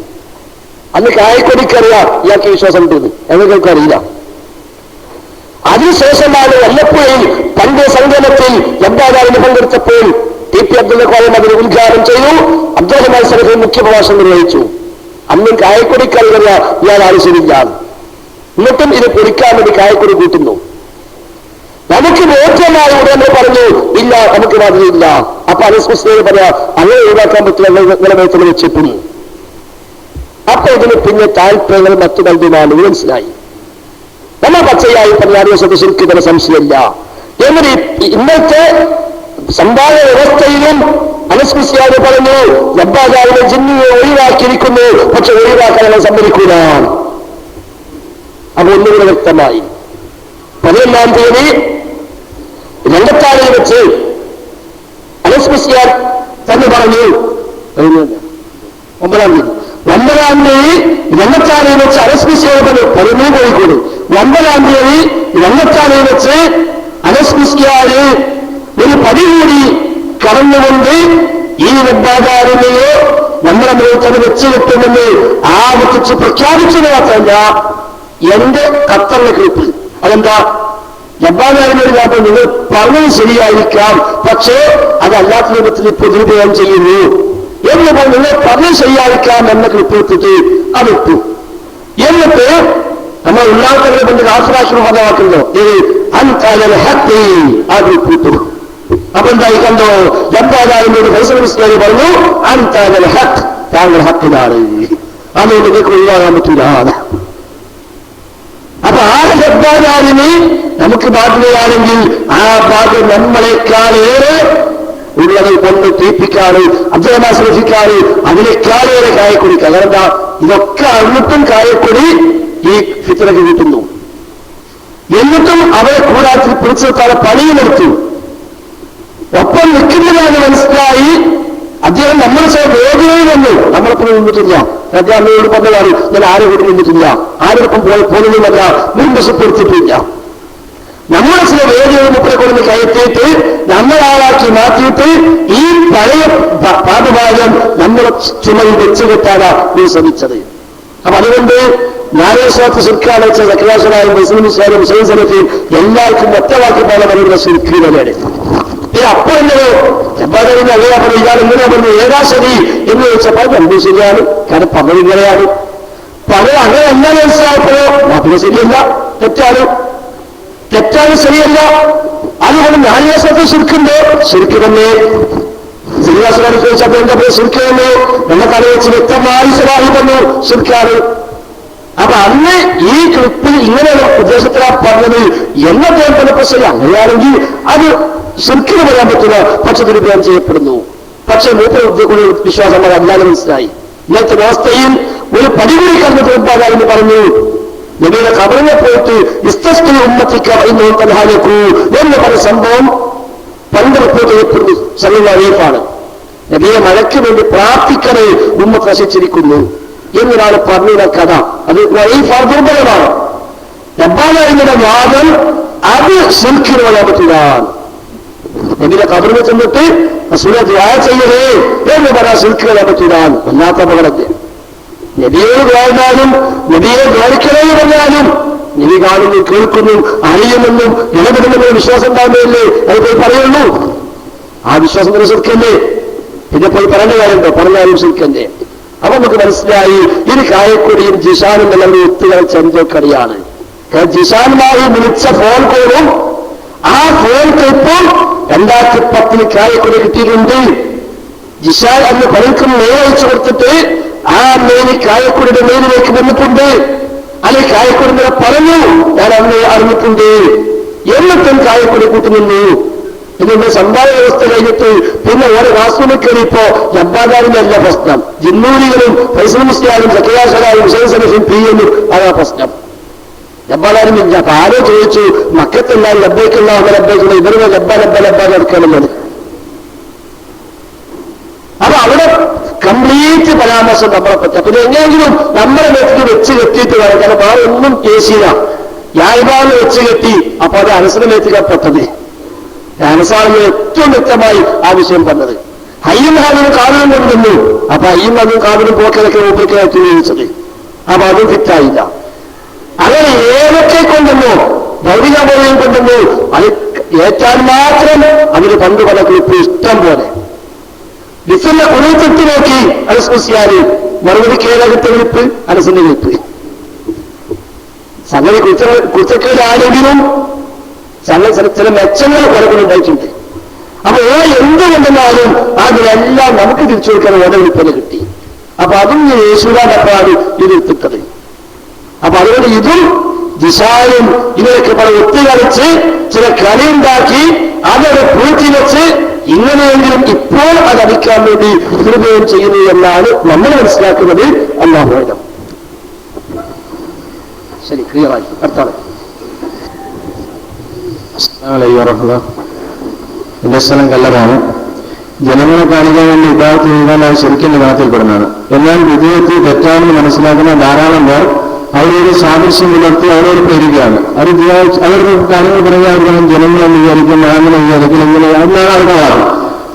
അന്ന് കായക്കൊടിക്കറിയാം ഇയാൾക്ക് വിശ്വാസം ഉണ്ടെന്ന്, ഞങ്ങൾക്ക് അറിയില്ല. അതിനുശേഷമാണ് വല്ലപ്പുഴയിൽ പണ്ട് സംഗമത്തിൽ ലബ്ബാദാരിന് പങ്കെടുത്തപ്പോൾ TP അബ്ദുൽ ഖാദർ അതിന് ഉദ്ഘാടനം ചെയ്തു. അബ്ദുറഹ്മാൻ സലഫി മുഖ്യപ്രഭാഷണം നിർവഹിച്ചു. അന്നും കായക്കൊടിക്കറിയാം ഇയാൾ ആവശ്യമില്ല. എന്നിട്ടും ഇത് പൊരിക്കാൻ വേണ്ടി കായക്കൊടി കൂട്ടുന്നു. നമുക്ക് ബോധ്യമായ ഉടനെ പറഞ്ഞു ഇല്ല, നമുക്ക് മാതിരിയില്ല. അപ്പൊ അനസ്മിസ്ലിയോട് പറയാ അങ്ങനെ ഒഴിവാക്കാൻ പറ്റില്ല, നിങ്ങളെ മേഖല വെച്ചിട്ടും. അപ്പൊ ഇതിന് പിന്നെ താല്പര്യങ്ങൾ മറ്റു നൽകുമാണ് മനസ്സിലായി. നമ്മൾ പച്ചയായി പറഞ്ഞാൽ ശരിക്കും സംശയമില്ല. എന്നിട്ട് ഇന്നത്തെ സമ്പാദന വ്യവസ്ഥയിലും അനസ്മിസ്ലിയോട് പറഞ്ഞു ലബ്ബാദാരിനെ ജിന്നിയെ ഒഴിവാക്കിയിരിക്കുന്നു, പക്ഷെ ഒഴിവാക്കാൻ സമ്മതിക്കൂല. അപ്പൊ ഒന്നുകൂടെ വ്യക്തമായി. 11-ാം തീയതി രംഗത്താളിൽ വെച്ച് അനസ്മിസ്ലിയാർ തന്നെ പറഞ്ഞു. 9-ാം തീയതി രംഗത്താളിൽ വെച്ച് അനസ്മിസ്ലിയാർ പറഞ്ഞു 13 കോഴിക്കോട്. 9-ാം തീയതി രംഗത്താളിൽ വെച്ച് അനസ്മിസ്ലിയാർ ഒരു പടി കൂടി കടന്നുകൊണ്ട് ഈ ലബ്ബാദാരിനെയോ നമ്മുടെ മുഖത്ത് വെച്ച് കിട്ടുമെന്ന് ആവർത്തിച്ച് പ്രഖ്യാപിച്ചത് മാത്രമല്ല എന്റെ ഖത്തറിലെ ഗ്രൂപ്പിൽ അതെന്താ ലബ്ബാദാരിനോട് ഞാൻ നിങ്ങൾ പറഞ്ഞത് ശരിയായിരിക്കാം, പക്ഷേ അതല്ലാത്ത രൂപത്തിൽ ഇപ്പോൾ ദുരുപയോഗം ചെയ്യുന്നു എന്ന് പറഞ്ഞ് നിങ്ങൾ പറഞ്ഞത് ശരിയായിരിക്കാം എന്ന ഗ്രൂപ്പിലെത്തിട്ട് അതിട്ടു. എന്നിട്ട് നമ്മൾ ഉള്ളാത്തവരെ കൊണ്ട് രാഷ്ട്രാഷ്ട്രം പദമാക്കുന്നോ ആ ഗ്രൂപ്പിട്ടു. അപ്പൊ എന്തായി കണ്ടോ? ലബ്ബാദാരിനോട് ഫൈസൽ മുസ്ലിം പറഞ്ഞു അൻതാലൽ ഹഖ്, താങ്കൾ ഹക്കിലാണ്, അതുകൊണ്ട് നിങ്ങൾക്ക് ഒഴിവാകാൻ പറ്റില്ല. അപ്പൊ ആ ലബ്ബാദാരിന് നമുക്ക് ബാധ്യതയാണെങ്കിൽ ആ ബാധ്യത നമ്മളെക്കാളേറെ ഉള്ളത് കൊണ്ട് തീപ്പിക്കാറ് അബ്ദുറഹ്മാൻ സലഫിക്കാറ് അതിനേക്കാളേറെ കായക്കൊടി. കാരണം ഇതൊക്കെ എന്നിട്ടും കായക്കൊടി ഈ ഫിത്നക്ക് കിട്ടുന്നു. എന്നിട്ടും അവരെ കൂടാത്തിൽ പിടിച്ചു നിർത്താതെ പണിയുമെടുത്തു. ഒപ്പം നിൽക്കുന്നതാണ് മനസ്സിലായി. അദ്ദേഹം നമ്മുടെ വേദനയിൽ വന്നു. നമ്മളെപ്പോഴും നിന്നിട്ടില്ല. അമ്മയോട് പറഞ്ഞതാണ് ഞാൻ ആരെ കൂടി നിന്നിട്ടില്ല, ആരോടൊപ്പം പോകുന്നതുമല്ല, മുൻവശപ്പെടുത്തിയിട്ടില്ല. നമ്മുടെ ചില വേദികൾ മുപ്പരെ കൊണ്ട് കയറ്റിയിട്ട് നമ്മളാളാക്കി മാറ്റിയിട്ട് ഈ പഴയ പാപഭാഗം നമ്മളെ ചുമയിൽ വെച്ച് കെട്ടാനാണ് നീ ശ്രമിച്ചത്. അപ്പൊ അതുകൊണ്ട് നാരേശ്വരത്ത് ശിർക്കാണ് വെച്ച സക്രാശനായും മുസ്ലിംസാരും മുസ്ലിം സമിതിയും എല്ലാവർക്കും ഒറ്റവാക്കി പോലെ പറയുന്ന ശിർക്ക് തന്നെയാണ്. അപ്പോഴല്ലോ ജബ്ബാറിന് അറിയാൻ പറഞ്ഞു ഇയാൾ ഇങ്ങനെ പറഞ്ഞു ഏതാ ശരി എന്ന് ചോദിച്ചപ്പോൾ രണ്ടും ശരിയാണ്, കാരണം പറഞ്ഞത് ഇങ്ങനെയാണ്. പകരം അങ്ങനെ എന്താ മനസ്സിലായപ്പോഴോ മാത്രം ശരിയല്ല, തെറ്റാണ് ശരിയല്ല. അതുകൊണ്ട് നാരേശ്വരത്ത് ശിർക്കുണ്ടോ? ശിർക്ക് തന്നെ. ശ്രീനിവാസനാണ് ചോദിച്ചപ്പോൾ എന്താ പറയുക? ശിർക്ക് തന്നെ. നമുക്കത് വെച്ച് വ്യക്തമായി സലാഹി തന്നു ശിർക്കാണ്. അപ്പൊ അന്ന് ഈ ക്ലിപ്പിൽ ഇങ്ങനെയുള്ള ഉദ്ദേശത്തിലാണ് പറഞ്ഞത് എന്നദ്ദേഹം പറഞ്ഞപ്പോൾ ശരി, അങ്ങനെയാണെങ്കിൽ അത് ശിർക്കിന് പറയാൻ പറ്റില്ല, പക്ഷെ ദുരുപയോഗം ചെയ്യപ്പെടുന്നു. പക്ഷെ മൂപ്പ വിശ്വാസം അല്ലാതെ മനസ്സിലായി. ഇന്നത്തെ വ്യവസ്ഥയിൽ ഒരു പടികൂടി കടന്നിട്ട് പറഞ്ഞു, നബിയുടെ ഖബറിനെ പോയിട്ട് ഇസ്തസ്ഖിൽ ഉമ്മത്തിക്ക എന്ന് തൽഹാലക്കൂ എന്ന് പറഞ്ഞ സംഭവം പണ്ട് റിപ്പോർട്ട് ചെയ്യപ്പെടുന്നു. സലീഫാണ് നബിയെ മഴയ്ക്ക് വേണ്ടി പ്രാർത്ഥിക്കണേ ഉമ്മത്ത് നശിച്ചിരിക്കുന്നു എന്നൊരാൾ പറഞ്ഞ കഥ. അത് ദുർബലമാണ്. റബ്ബാനായിരുന്ന വാദം അത് ശിർക്കിന് പറയാൻ പറ്റില്ല. നബിയുടെ ഖബറിനെ ചെന്നിട്ട് റസൂലെ ദുആ ചെയ്യണേ എന്ന് പറയാൻ ശിർക്ക് പറയാൻ പറ്റില്ല. വല്ലാത്ത അപകടത്തെ നബിയോട് വാഴ്ന്നാലും നബിയെ ദ്വാരിക്കണേ പറഞ്ഞാലും നബി കാണുന്നു, കേൾക്കുന്നു, അറിയുമെന്നും ഇടപെടുമെന്നും വിശ്വാസം ഉണ്ടാകുന്നതല്ലേ അത് പോയി പറയുള്ളൂ. ആ വിശ്വാസം തന്നെ ശിർക്കല്ലേ. പിന്നെ പോയി പറയേണ്ട കാര്യമുണ്ടോ? പറഞ്ഞാലും ശിർക്കല്ലേ. അപ്പൊ നമുക്ക് മനസ്സിലായി ഇത് കായക്കൊടിയും ജിഷാനും എല്ലാം ഒത്തുകളിച്ച എന്തോക്കടിയാണ്. ജിഷാനുമായി വിളിച്ച ഫോൺ കോളും ആ ഫോൺ ക്ലിപ്പും 2010 കായക്കൊടി കിട്ടിയിട്ടുണ്ട്. ജിഷാൻ അന്ന് പലർക്കും മെയിൽ അയച്ചു കൊടുത്തിട്ട് ആ മെയിൽ കായക്കൊടിയുടെ മെയിലിലേക്ക് വന്നിട്ടുണ്ട്. അല്ലെങ്കിൽ കായക്കൊടി പറഞ്ഞു ഞാൻ അന്ന് അറിഞ്ഞിട്ടുണ്ട്. എന്നിട്ടും കായക്കൊടി കൂട്ടുനിന്നു. ഇതിന്റെ സമ്പാദ വ്യവസ്ഥ കഴിഞ്ഞിട്ട് പിന്നെ ഓരോ വാസ്തുവിൽ കയറിയപ്പോ ജബ്ബാദാറിന്റെ അല്ല പ്രശ്നം, ജിന്നൂരികളും ഫൈസൽ മുസ്ലിയാരും സക്കയാശാലും ഹുസൈൻ സലഫും പിഎന്നും അതാ പ്രശ്നം. ജബ്ബാദാരും ഇല്ല. അപ്പൊ ആരോ ചോദിച്ചു മക്കത്തെല്ലാം ലബ്ബയ്ക്കുള്ള ലബ്ബയ്ക്കുള്ള ഇവരുടെ ലബ്ബ എടുക്കണമെന്നത്. അപ്പൊ അവിടെ കംപ്ലീറ്റ് പരാമർശം നമ്മളെ പറ്റി. പിന്നെ എങ്ങനെയെങ്കിലും നമ്മുടെ മേത്തേക്ക് വെച്ച് കെട്ടിയിട്ട് വേണം. കാരണം വേറെ ഒന്നും കേസില്ല. യായ്പാന്ന് വെച്ച് കെട്ടി. അപ്പൊ അത് അനസിന്റെ മേത്തേക്കപ്പെട്ടത്. അനസാറിന് ഏറ്റവും വ്യക്തമായി ആ വിഷയം പറഞ്ഞത്. ഹയ്യും ഹാദിനും കാവിലും കൊണ്ടുവന്നു. അപ്പൊ ഹയ്യും അതും കാവിലും പോക്കലൊക്കെ മൂപ്പിക്കായിട്ട് ഉപയോഗിച്ചത്. അപ്പൊ അതും ഫിറ്റായില്ല. അങ്ങനെ ഏതൊക്കെ കൊണ്ടുവന്നു, ഭൗതികബോധം കൊണ്ടുവന്നു. അത് ഏറ്റാൻ മാത്രം അതിന് പണ്ട് പല ക്ലിപ്പ് ഇഷ്ടം പോലെ. ലിഫിന്റെ കുറിച്ചിട്ട് നോക്കി അനസ്കുസിയാല് മറുപടി കേരളത്തെ ക്ലിപ്പ്, അനസിന്റെ ക്ലിപ്പ്. സംഗതി കുറിച്ചൊക്കെയാണെങ്കിലും ചില മെച്ചങ്ങൾ പലപ്പോഴുണ്ടായിട്ടുണ്ട്. അപ്പൊ എന്തുകൊണ്ടെന്നാലും അതിലെല്ലാം നമുക്ക് തിരിച്ചു കൊടുക്കാൻ ഓരോ വിൽപ്പന കിട്ടി. അപ്പൊ അതും യേശുദാനപ്പാട് ഇതെടുത്തിട്ടത്. അപ്പൊ അതുകൊണ്ട് ഇതും ജിഷാനും ഇവരൊക്കെ പല ഒത്തുകളിച്ച് ചില കളിയുണ്ടാക്കി അതൊരു പൂഴ്ത്തി വെച്ച് ഇങ്ങനെയെങ്കിലും ഇപ്പോൾ അത് അടിക്കാൻ വേണ്ടി ദുരുപയോഗം ചെയ്യുന്നു എന്നാണ് നമ്മൾ മനസ്സിലാക്കുന്നത്. അല്ലാഹു ശരി, ക്ലിയറായി. അടുത്താണ്. എന്റെ സ്ഥലം കല്ലറാണ്. ജനങ്ങളെ കാണിക്കാൻ വേണ്ടി ഇബാദത്ത് ചെയ്താൽ അത് ശരിക്കും വിഭാഗത്തിൽപ്പെടുന്നതാണ്. എന്നാൽ വിജയത്തിൽ തെറ്റാണെന്ന് മനസ്സിലാക്കുന്ന ധാരാളം പേർ അവരോട് സാദൃശ്യം പുലർത്തി അവരോട് പേരുകയാണ്. അവർക്ക് കാര്യങ്ങൾ പറയാൻ ജനങ്ങളെന്ന് വിചാരിക്കും, ആണെന്ന് വിചാരിക്കും, എങ്ങനെ അതാണ് അവരുടെ വാദം.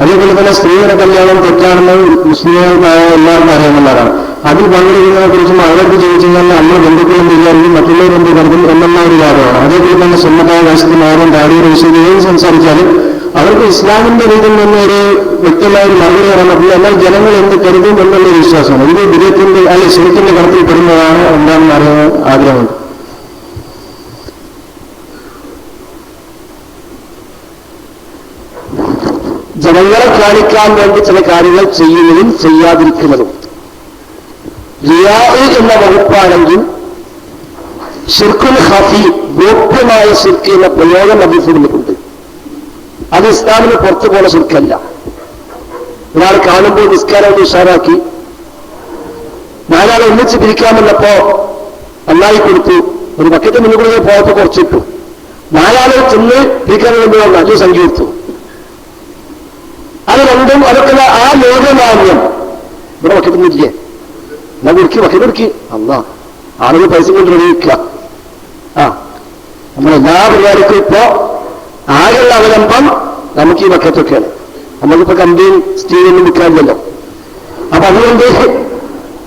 അതേപോലെ തന്നെ സ്ത്രീകളുടെ കല്യാണം തെറ്റാണെന്ന് മുസ്ലിങ്ങളായ എല്ലാവർക്കും അറിയാവുന്നതാണ്. അതിൽ പങ്കെടുക്കുന്നതിനെ കുറിച്ചും അവർക്ക് ചോദിച്ചു കഴിഞ്ഞാൽ നമ്മൾ ബന്ധുക്കളും വിചാരിക്കും, മറ്റുള്ളവർ എന്ത് കരുതും എന്നുള്ള ഒരു വാദമാണ്. അതേപോലെ തന്നെ സ്വന്തമായ വശത്തിന് ആരും താടിയുടെ വിഷയം ഏത് സംസാരിച്ചാലും അവർക്ക് ഇസ്ലാമിന്റെ രീതിയിൽ നിന്ന് ഒരു വ്യക്തമായ ഒരു മറുപടി പറയാൻ പറ്റില്ല. എന്നാൽ ജനങ്ങൾ എന്ത് കരുതും എന്നുള്ളൊരു വിശ്വാസമാണ്. ഇത് വിധത്തിന്റെ അല്ലെങ്കിൽ ശരിക്കിന്റെ കടത്തിൽ പെടുന്നതാണ് എന്താണെന്ന് അറിയാൻ ആഗ്രഹമുണ്ട്. ജനങ്ങളെ കാണിക്കാൻ വേണ്ടി ചില കാര്യങ്ങൾ ചെയ്യുന്നതും ചെയ്യാതിരിക്കുന്നതും. റിയാ എന്ന വകുപ്പാണെങ്കിൽ ശിർക്കുൽ ഖഫി, ഗോപ്യമായ ശിർക്ക് എന്ന പ്രയോഗം അഭിഫുണ്ട്. അത് ഇസ്ലാമിന് പുറത്തു പോകുന്ന ശിർക്കല്ല. ഒരാൾ കാണുമ്പോൾ നിസ്കാരം ഉഷാറാക്കി, നാലാളെ ഒന്നിച്ച് പിരിക്കാമെന്നപ്പോ നന്നായി കൊടുത്തു, ഒരു ബക്കറ്റ് മുന്നിൽ പോയപ്പോ കുറച്ചിട്ടു, നാലാളെ ചെന്ന് പിരിക്കാൻ വേണ്ടി നല്ല സംഖ്യ കൊടുത്തു. അത് രണ്ടും അതൊക്കെ ആ ലോകമാന്യം. ഇവിടെ ബക്കറ്റൊന്നുമില്ലേ, എന്നാ കുടുക്കി ബക്കറ്റ് കുടുക്കി അല്ല ആളുകൾ പൈസ കൊണ്ട് റെഡിവെക്കുക. നമ്മളെല്ലാ പരിപാടിക്കും ഇപ്പോ ആകെയുള്ള അവലംബം നമുക്ക് ഈ ബക്കറ്റൊക്കെയാണ്. നമ്മളിപ്പോ കമ്പീൻ സ്റ്റീലൊന്നും വിൽക്കാറില്ലല്ലോ. അപ്പൊ അതുകൊണ്ട്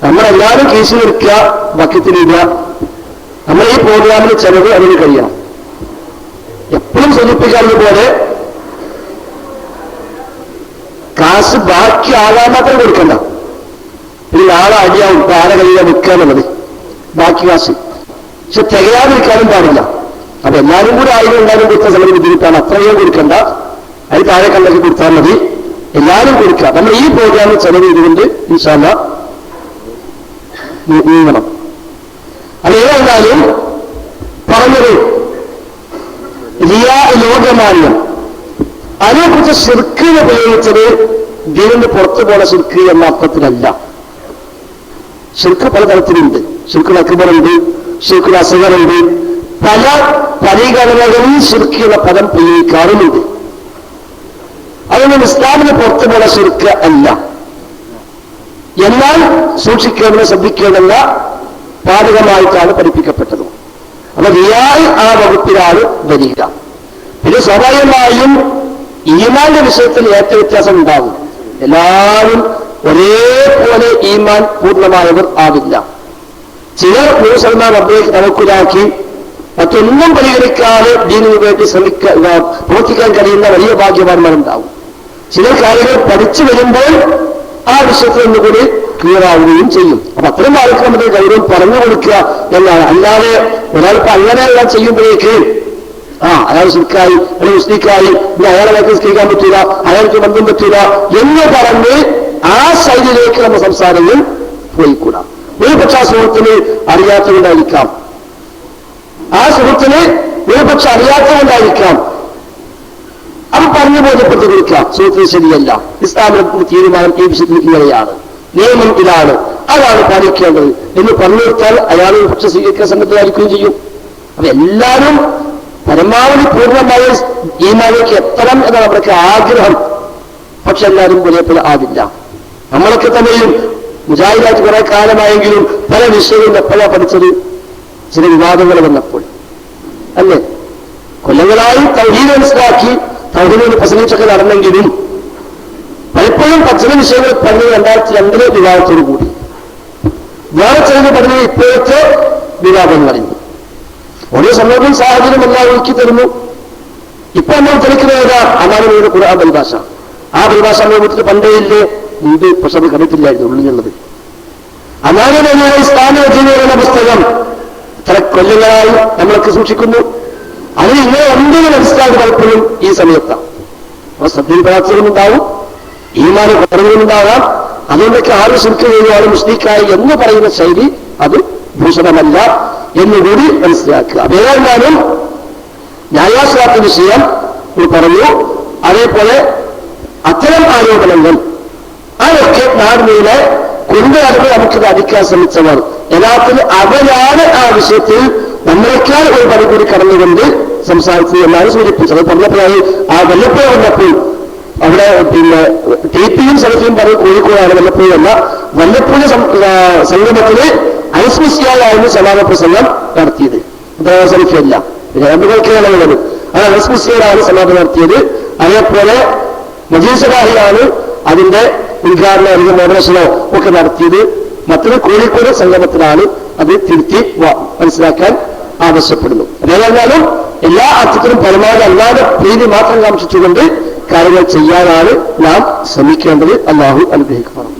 നമ്മളെല്ലാവരും കേസിൽ വെക്കുക, ബക്കറ്റിലിടുക. നമ്മൾ ഈ പ്രോഗ്രാമിന് ചെലവ് അതിന് കഴിയണം. എപ്പോഴും സൂചിപ്പിക്കാറുള്ളത് പോലെ കാശ് ബാക്കി ആകാൻ മാത്രം കൊടുക്കണ്ട. ഇനി നാളെ അടിയാവും, ആരെ കഴിയാൻ വിൽക്കാനുള്ളത് ബാക്കി കാശ്. പക്ഷെ തികയാതിരിക്കാനും പാടില്ല. അപ്പൊ എല്ലാവരും കൂടെ 1000 ഉണ്ടായാലും കൊടുത്ത സമയം ബുദ്ധിമുട്ടാണ്. അത്രയും കൊടുക്കണ്ട, അതിന് താഴെ കണ്ടൊക്കെ കൊടുത്താൽ മതി. എല്ലാവരും കൊടുക്കുക. നമ്മൾ ഈ പ്രോഗ്രാമിൽ ചെലവ് ചെയ്തുകൊണ്ട് ഇൻഷാ അല്ലാഹ് നീങ്ങണം. അത് ഏതായാലും പറഞ്ഞത് റിയാ ലോകമാന്യം, അതിനെക്കുറിച്ച് ശിർക്ക് ഉപയോഗിച്ചത് ദീനിന് പുറത്തു പോണ ശിർക്ക് എന്ന അർത്ഥത്തിലല്ല. ശിർക്ക് പലതരത്തിലുണ്ട്. ശിർക്കുൽ അക്ബറുണ്ട്, ശിർക്കുൽ അസ്ഗറുണ്ട്. പല പരിഗണനകളിൽ ശിർക്ക് എന്ന പദം പ്രയോഗിക്കാറുമുണ്ട്. അതൊന്നും ഇസ്ലാമിന് പുറത്തു പോണ ശിർക്ക് അല്ല. എന്നാൽ സൂക്ഷിക്കേണ്ടത്, ശ്രദ്ധിക്കേണ്ടല്ല, പാതകമായിട്ടാണ് പഠിപ്പിക്കപ്പെട്ടത്. അപ്പൊ റിയായ് ആ വകുപ്പിലാണ് വരിക. പിന്നെ സ്വാഭാവികമായും ഈമാന്റെ വിഷയത്തിൽ ഏറ്റവും വ്യത്യാസം ഉണ്ടാകും. എല്ലാവരും ഒരേപോലെ ഈമാൻ പൂർണ്ണമായവർ ആവില്ല. ചിലർ മുസൽമാൻ റബ്ബിലേക്ക് തവക്കുലാക്കി മറ്റൊന്നും പരിഗണിക്കാതെ ദീനിനു വേണ്ടി പ്രവർത്തിക്കാൻ കഴിയുന്ന വലിയ ഭാഗ്യവാന്മാരുണ്ടാവും. ചില കാര്യങ്ങൾ പഠിച്ചു വരുമ്പോൾ ആ വിഷയത്തിൽ ഒന്നുകൂടി ക്ലിയറാവുകയും ചെയ്യും. അപ്പൊ അത്തരം ആൾക്ക് നമ്മുടെ ഗൗരവം പറഞ്ഞു കൊടുക്കുക എന്നാണ്. അല്ലാതെ ഒരാൾക്ക് അങ്ങനെയെല്ലാം ചെയ്യുമ്പോഴേക്ക് അയാൾ ശിർക്കായി അല്ലെങ്കിൽ മുസ്ലിക്കായി, ഇനി അയാളെ നിസ്കരിക്കാൻ പറ്റൂല, അയാൾക്ക് ബന്ധം പറ്റൂല എന്ന് പറഞ്ഞ് ആ ശൈലിയിലേക്ക് നമ്മുടെ സംസാരങ്ങൾ പോയിക്കൂടാ. ഒരുപക്ഷെ ആ സുഹൃത്തിന് അറിയാത്തതുകൊണ്ടായിരിക്കാം, ആ സുഹൃത്തിന് ഒരുപക്ഷെ അറിയാത്തതുകൊണ്ടായിരിക്കാം. അത് പറഞ്ഞു ബോധ്യപ്പെടുത്തി കൊടുക്കാം. സുഹൃത്തിന് ശരിയല്ല, ഇസ്ലാമിന്റെ തീരുമാനം ഈ വിഷയത്തിൽ ഇങ്ങനെയാണ്, നിയമം ഇതാണ്, അതാണ് പാലിക്കേണ്ടത് എന്ന് പറഞ്ഞു കൊടുത്താൽ അയാൾ പക്ഷെ സ്വീകരിക്കാൻ സന്നദ്ധമായിരിക്കുകയും ചെയ്യും. അപ്പൊ എല്ലാവരും പരമാവധി പൂർണ്ണമായ ഈമാനിലേക്ക് എത്തണം എന്നാണ് അവർക്ക് ആഗ്രഹം. പക്ഷെ എല്ലാവരും ഒരേപോലെ ആകില്ല. നമ്മളൊക്കെ തന്നെയും മുജാഹിദായിട്ട് കുറെ കാലമായെങ്കിലും പല വിഷയങ്ങളും എപ്പോഴാണ് പഠിച്ചത്? ചില വിവാദങ്ങൾ വന്നപ്പോൾ അല്ലേ? കൊല്ലങ്ങളായി തൗഹീദ് മനസ്സിലാക്കി തൗഹീദിനെ പ്രസംഗിച്ചൊക്കെ നടന്നെങ്കിലും പലപ്പോഴും ചില വിഷയങ്ങൾ പറഞ്ഞത് 2002 വിവാദത്തോടു കൂടി. വിവാദം പറഞ്ഞത് ഇപ്പോഴത്തെ വിവാദം പറയുന്നു. ഓരോ സന്ദർഭം സാഹചര്യം എല്ലാം ഒരുക്കി തരുന്നു. ഇപ്പൊ നമ്മൾ ധരിക്കുന്നത് അമാനയുടെ ഖുർആൻ പരിഭാഷ. ആ പരിഭാഷ നമ്മുടെ വീട്ടിൽ പണ്ടേ ഇല്ലേ? ഉണ്ട്, പക്ഷെ അത് കണ്ടിട്ടില്ലായിരുന്നു ഉള്ളിലുള്ളത്. അമാനയുടെ ഇസ്ലാമിക ജീവിതം എന്ന പുസ്തകം ഇത്ര കൊല്ലങ്ങളായി നമ്മളൊക്കെ സൂക്ഷിക്കുന്നു. അതിന് ഇങ്ങനെ എന്തെങ്കിലും മനസ്സിലാക്കി പലപ്പോഴും ഈ സമയത്താണ്. അപ്പൊ ശ്രദ്ധയിൽ പരാജയമുണ്ടാവും, ഈമാന് കുറവുകളുണ്ടാകാം. അതുകൊണ്ടൊക്കെ ആരും ശിർക്ക് ചെയ്യുകയാണ് മുസ്ലിക്കായി എന്ന് പറയുന്ന ശൈലി അത് ഭൂഷണമല്ല എന്നുകൂടി മനസ്സിലാക്കുക. അതേതായാലും ന്യായാശ്രാത്ത വിഷയം പറഞ്ഞു. അതേപോലെ അത്തരം ആരോപണങ്ങൾ അതൊക്കെ നാടിനെ കൊണ്ടുവരുമ്പോൾ നമുക്കിത് അടിക്കാൻ ശ്രമിച്ചവർ യഥാർത്ഥത്തിൽ അവരാണ് ആ വിഷയത്തിൽ നമ്മളെക്കാൾ ഒരു പടി കൂടി കടന്നുകൊണ്ട് സംസാരിച്ചത് എന്നാണ് സൂചിപ്പിച്ചത്. പറഞ്ഞപ്പോഴായി ആ വല്ലപ്പോഴും വന്നപ്പോൾ അവിടെ പിന്നെ ടിപിയും സലഫിയും പറഞ്ഞ് കോഴിക്കോടാണ് വല്ലപ്പോഴല്ല, വല്ലപ്പോഴും സംഗമത്തിന് അനസ്മിസിയായിരുന്നു സമാപന പ്രസംഗം നടത്തിയത്. സലഫിയല്ല, പിന്നെ രണ്ടുപേർക്കാണ് ഉള്ളത്. അത് അനസ്മിസിയോടാണ് സമാപനം നടത്തിയത്. അതേപോലെ മജീസറാഹിയാണ് അതിന്റെ ഉദ്ഘാടനം അല്ലെങ്കിൽ മോഡറേഷനോ ഒക്കെ നടത്തിയത്. മറ്റൊരു കോഴിക്കോട് സംഗമത്തിലാണ് അത് തിരുത്തി മനസ്സിലാക്കാൻ ആവശ്യപ്പെടുന്നു. അതേതായാലും എല്ലാ അർത്ഥത്തിലും പരമാവധി അല്ലാതെ പ്രീതി മാത്രം കാംക്ഷിച്ചുകൊണ്ട് കാര്യങ്ങൾ ചെയ്യാനാണ് നാം ശ്രമിക്കേണ്ടത്. അല്ലാഹു അനുഗ്രഹിക്കണം.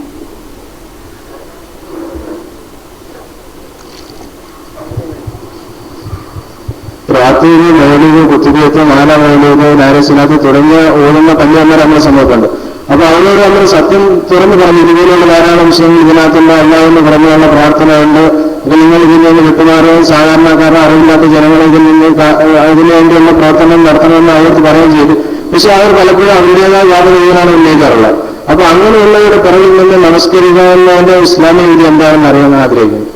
പ്രാർത്ഥന, മൗലിക, കുത്തിരിയത്ത്, മാല മൗലിക, നാരസിനാത്ത് തുടങ്ങിയ ഓടുന്ന പഞ്ചാമര നമ്മുടെ സമയത്തുണ്ട്. അപ്പൊ അവരോട് നമ്മൾ സത്യം തുറന്നു പറഞ്ഞു, ഇതുപോലെയുള്ള ധാരാളം വിഷയങ്ങൾ ഇതിനകത്തുണ്ട്, അല്ലാതെന്ന് പറഞ്ഞുള്ള പ്രാർത്ഥന ഉണ്ട്. അപ്പൊ നിങ്ങൾ ഇതിൽ നിന്ന് വിട്ടുമാറുകയും സാധാരണക്കാരെ അറിവില്ലാത്ത ജനങ്ങളെ ഇതിനു വേണ്ടിയുള്ള പ്രവർത്തനം നടത്തണമെന്ന് അവർക്ക് പറയുകയും ചെയ്തു. പക്ഷെ അവർ പലപ്പോഴും അവരുടേതായ യാതൊരുവിധമാണ് ഉന്നയിക്കാറുള്ളത്. അപ്പൊ അങ്ങനെയുള്ളവരുടെ പിറകിൽ നിന്ന് നമസ്കരിക്കുക എന്നതിന്റെ ഇസ്ലാമിക വിധി എന്താണെന്ന് അറിയാൻ ആഗ്രഹിക്കുന്നു.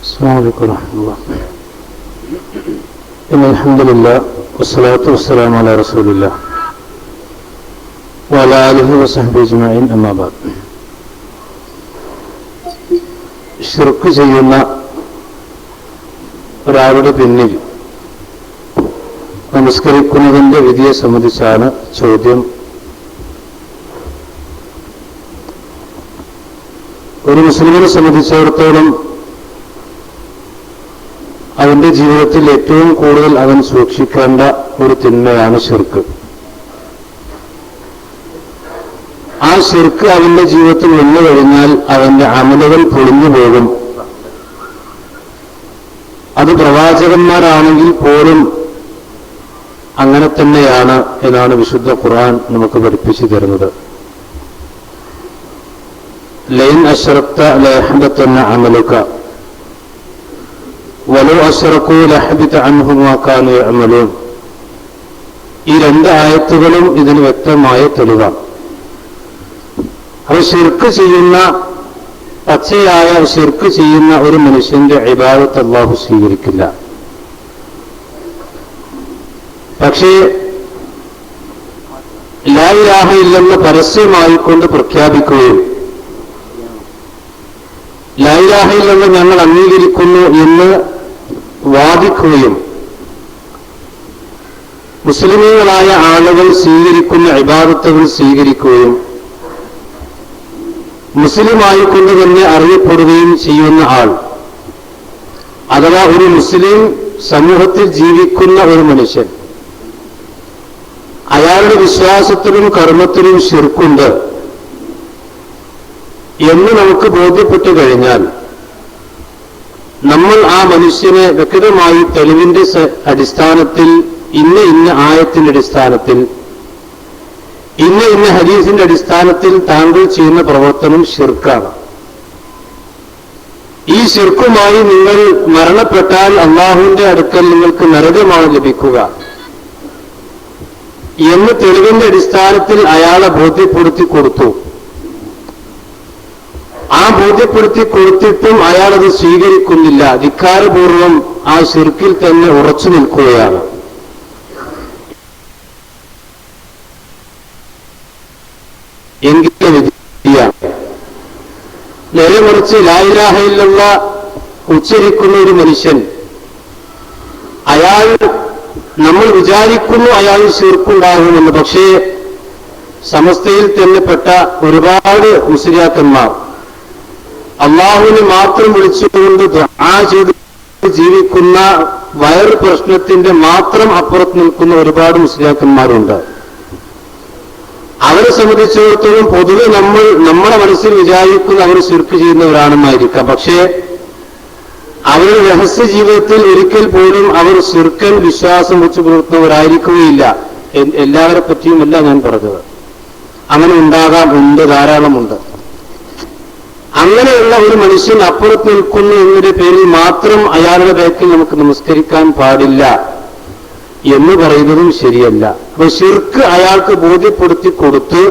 السلام عليكم ورحمة الله. إن الحمد لله والصلاة والسلام على رسول الله وعلى آله وصحبه أجمعين أما بعد. ശിർക്ക് ചെയ്യുന്ന ഒരാളുടെ പിന്നിൽ നമസ്കരിക്കുന്നതിൻ്റെ വിധിയെ സംബന്ധിച്ചാണ് ചോദ്യം. ഒരു മുസ്ലിമിനെ സംബന്ധിച്ചിടത്തോളം അവന്റെ ജീവിതത്തിൽ ഏറ്റവും കൂടുതൽ അവൻ സൂക്ഷിക്കേണ്ട ഒരു തിന്മയാണ് ശിർക്ക്. ആ ശിർക്ക് അവന്റെ ജീവിതത്തിൽ വന്നു കഴിഞ്ഞാൽ അവന്റെ അമലുകൾ പൊളിഞ്ഞു പോകും. അത് പ്രവാചകന്മാരാണെങ്കിൽ പോലും അങ്ങനെ തന്നെയാണ് എന്നാണ് വിശുദ്ധ ഖുർആൻ നമുക്ക് പഠിപ്പിച്ചു തരുന്നത്. ലൈൻ അശ്റക്ത ലയഹ്ബതന്ന അമലുക വലൗ അശ്റകൂ ലഹബിത അൻഹും മാ കാനൂ യഅമലൂൻ. ഈ രണ്ട് ആയത്തുകളും ഇതിന് വ്യക്തമായ തെളിവാണ്. അപ്പോൾ ശിർക്ക് ചെയ്യുന്ന, പച്ചയായ ശിർക്ക് ചെയ്യുന്ന ഒരു മനുഷ്യന്റെ ഇബാദത്ത് അല്ലാഹു സ്വീകരിക്കില്ല. പക്ഷേ ലാ ഇലാഹ ഇല്ലെന്ന് പരസ്യമായിക്കൊണ്ട് പ്രഖ്യാപിക്കുകയും ലാ ഇലാഹ ഇല്ലെന്ന് ഞങ്ങൾ അംഗീകരിക്കുന്നു എന്ന് വാദിക്കുകയും മുസ്ലിമീങ്ങളായ ആളുകൾ സ്വീകരിക്കുന്ന ഇബാദത്തുകൾ സ്വീകരിക്കുകയും മുസ്ലിമായിക്കൊണ്ട് തന്നെ അറിയപ്പെടുകയും ചെയ്യുന്ന ആൾ, അഥവാ ഒരു മുസ്ലിം സമൂഹത്തിൽ ജീവിക്കുന്ന ഒരു മനുഷ്യൻ, അയാളുടെ വിശ്വാസത്തിലും കർമ്മത്തിലും ശിർക്കുണ്ട് എന്ന് നമുക്ക് ബോധ്യപ്പെട്ടു കഴിഞ്ഞാൽ നമ്മൾ ആ മനുഷ്യനെ വ്യക്തമായി തെളിവിന്റെ അടിസ്ഥാനത്തിൽ, ഇന്ന ആയത്തിന്റെ അടിസ്ഥാനത്തിൽ, ഇന്ന ഹദീസിന്റെ അടിസ്ഥാനത്തിൽ താങ്കൾ ചെയ്യുന്ന പ്രവർത്തനം ശിർക്കാണ്. ഈ ശിർക്കുമായി നിങ്ങൾ മരണപ്പെട്ടാൽ അല്ലാഹുവിന്റെ അടുക്കൽ നിങ്ങൾക്ക് നരകമാണ് ലഭിക്കുക എന്ന് തെളിവിന്റെ അടിസ്ഥാനത്തിൽ അയാളെ ബോധ്യപ്പെടുത്തി കൊടുത്തു. ആ ബോധ്യപ്പെടുത്തി കൊടുത്തിട്ടും അയാളത് സ്വീകരിക്കുന്നില്ല. ധിക്കാരപൂർവം ആ ശിർക്കിൽ തന്നെ ഉറച്ചു നിൽക്കുകയാണ്. എങ്കിലെ വിധിയാണ്. നേരെ മറിച്ച് ലാ ഇലാഹ ഇല്ലല്ലാഹ് ഉച്ചരിക്കുന്ന ഒരു മനുഷ്യൻ, അയാൾ, നമ്മൾ വിചാരിക്കുന്നു അയാൾ ശിർക്കുണ്ടാകുമെന്ന്. പക്ഷേ സമസ്തയിൽ തന്നെ പെട്ട ഒരുപാട് മുസ്ലിയാക്കന്മാർ അള്ളാഹുവിനെ മാത്രം വിളിച്ചുകൊണ്ട് ദുആ ചെയ്ത് ജീവിക്കുന്ന, വയറ് പ്രശ്നത്തിന്റെ മാത്രം അപ്പുറത്ത് നിൽക്കുന്ന ഒരുപാട് മുസ്ലിയാക്കന്മാരുണ്ട്. അവരെ സംബന്ധിച്ചിടത്തോളം പൊതുവെ നമ്മുടെ മനസ്സിൽ വിചാരിക്കുന്ന അവർ ശിർക്ക് ചെയ്യുന്നവരാണെന്നായിരിക്കാം. പക്ഷേ അവരുടെ രഹസ്യ ജീവിതത്തിൽ ഒരിക്കൽ പോലും അവർ ശിർക്കൻ വിശ്വാസം വെച്ച് പുലർത്തുന്നവരായിരിക്കുകയില്ല. എല്ലാവരെ പറ്റിയുമല്ല ഞാൻ പറഞ്ഞത്. അങ്ങനെ ഉണ്ടാകാം, ഉണ്ട്, ധാരാളമുണ്ട്. അങ്ങനെയുള്ള ഒരു മനുഷ്യൻ അപ്പുറത്ത് നിൽക്കുന്നു എന്നതിന്റെ പേരിൽ മാത്രം അയാളുടെ ബാക്കിൽ നമുക്ക് നമസ്കരിക്കാൻ പാടില്ല എന്ന് പറയുന്നതും ശരിയല്ല. അപ്പൊ ശിർക്ക് അയാൾക്ക് ബോധ്യപ്പെടുത്തി കൊടുത്ത്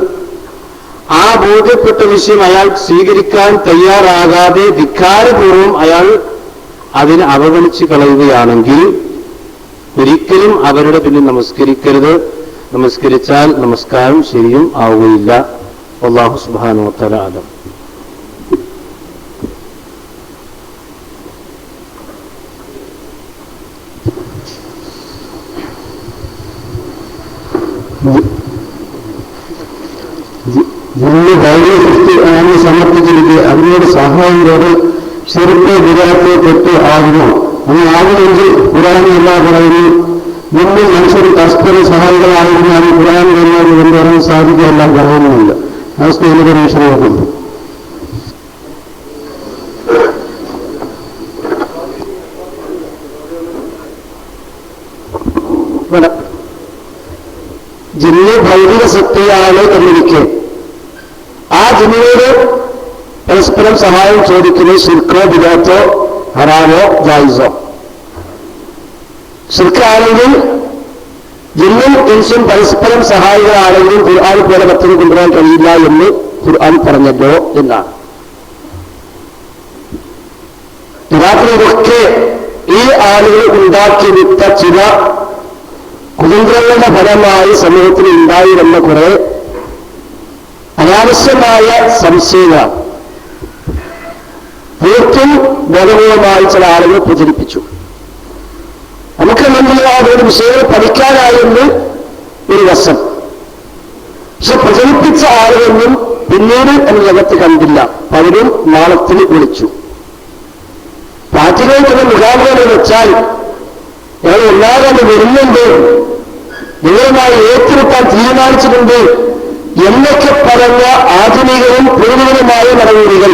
ആ ബോധ്യപ്പെട്ട വിഷയം അയാൾ സ്വീകരിക്കാൻ തയ്യാറാകാതെ ധിക്കാരപൂർവ്വം അയാൾ അതിനെ അവഗണിച്ച് കളയുകയാണെങ്കിൽ ഒരിക്കലും അവരുടെ പിന്നിൽ നമസ്കരിക്കരുത്. നമസ്കരിച്ചാൽ നമസ്കാരം ശരിയും ആവുകയില്ല. അല്ലാഹു സുബ്ഹാനഹു വ തആല ആലം. സമർപ്പിച്ചിരിക്കുക അതിനോട് സഹായിയോട് ശിർക്ക് വിരാത്തെ തെറ്റ് ആകുമോ? അങ്ങനെ ആകുമെങ്കിൽ ഖുർആനിൽ അല്ലാഹു പറയുന്നു, മുന്നിൽ മനുഷ്യർ പരസ്പര സഹായികളാകുന്നതാണ് ഖുർആൻ എന്നോട് കൊണ്ടുവരാൻ സാധിക്കുകയെല്ലാം പറയുന്നുമില്ല. അവസ്ഥയിൽ പരീക്ഷണമുണ്ട്. ജിന്ന് ഭൗതിക സത്യയാണ് എന്നിരിക്കെ ആ ജിന്നോട് പരസ്പരം സഹായം ചോദിക്കുന്നത് ശിർക്കോ ബിദഅത്തോ ഹറാമോ ജായിസോ? ശിർക്കാണെങ്കിൽ ജിന്നും ഇൻസും പരസ്പരം സഹായികളാണെങ്കിൽ ഖുർആൻ പോലെ മറ്റൊരു കൊണ്ടുവരാൻ കഴിയില്ല എന്ന് ഖുർആൻ പറഞ്ഞല്ലോ എന്നാണ്. രാത്രിയിലൊക്കെ ഈ ആളുകൾ ഉണ്ടാക്കിയെടുത്ത ചില കുതന്ത്രങ്ങളുടെ ഫലമായി സമൂഹത്തിൽ ഉണ്ടായി വന്ന കുറെ അനാവശ്യമായ സംശയങ്ങളാണ് തീർത്തും ബോധപൂർവമായി ചില ആളുകൾ പ്രചരിപ്പിച്ചു. നമുക്ക് ഒരു വിഷയങ്ങൾ പഠിക്കാനായെന്ന് ഒരു വശം, പക്ഷെ പ്രചരിപ്പിച്ച ആളുകളൊന്നും പിന്നീട് എന്ന ജഗത്ത് കണ്ടില്ല. പലരും നാളത്തിൽ വിളിച്ചു. പാർട്ടികൾക്കുള്ള മുഖാമുഖം വെച്ചാൽ ഞങ്ങൾ എല്ലാവരും വരുന്നുണ്ട്, നിങ്ങളുമായി ഏറ്റുമുട്ടാൻ തീരുമാനിച്ചിട്ടുണ്ട് എന്നൊക്കെ പറഞ്ഞ ആധുനികവും പൂർവികനുമായ നടപടികൾ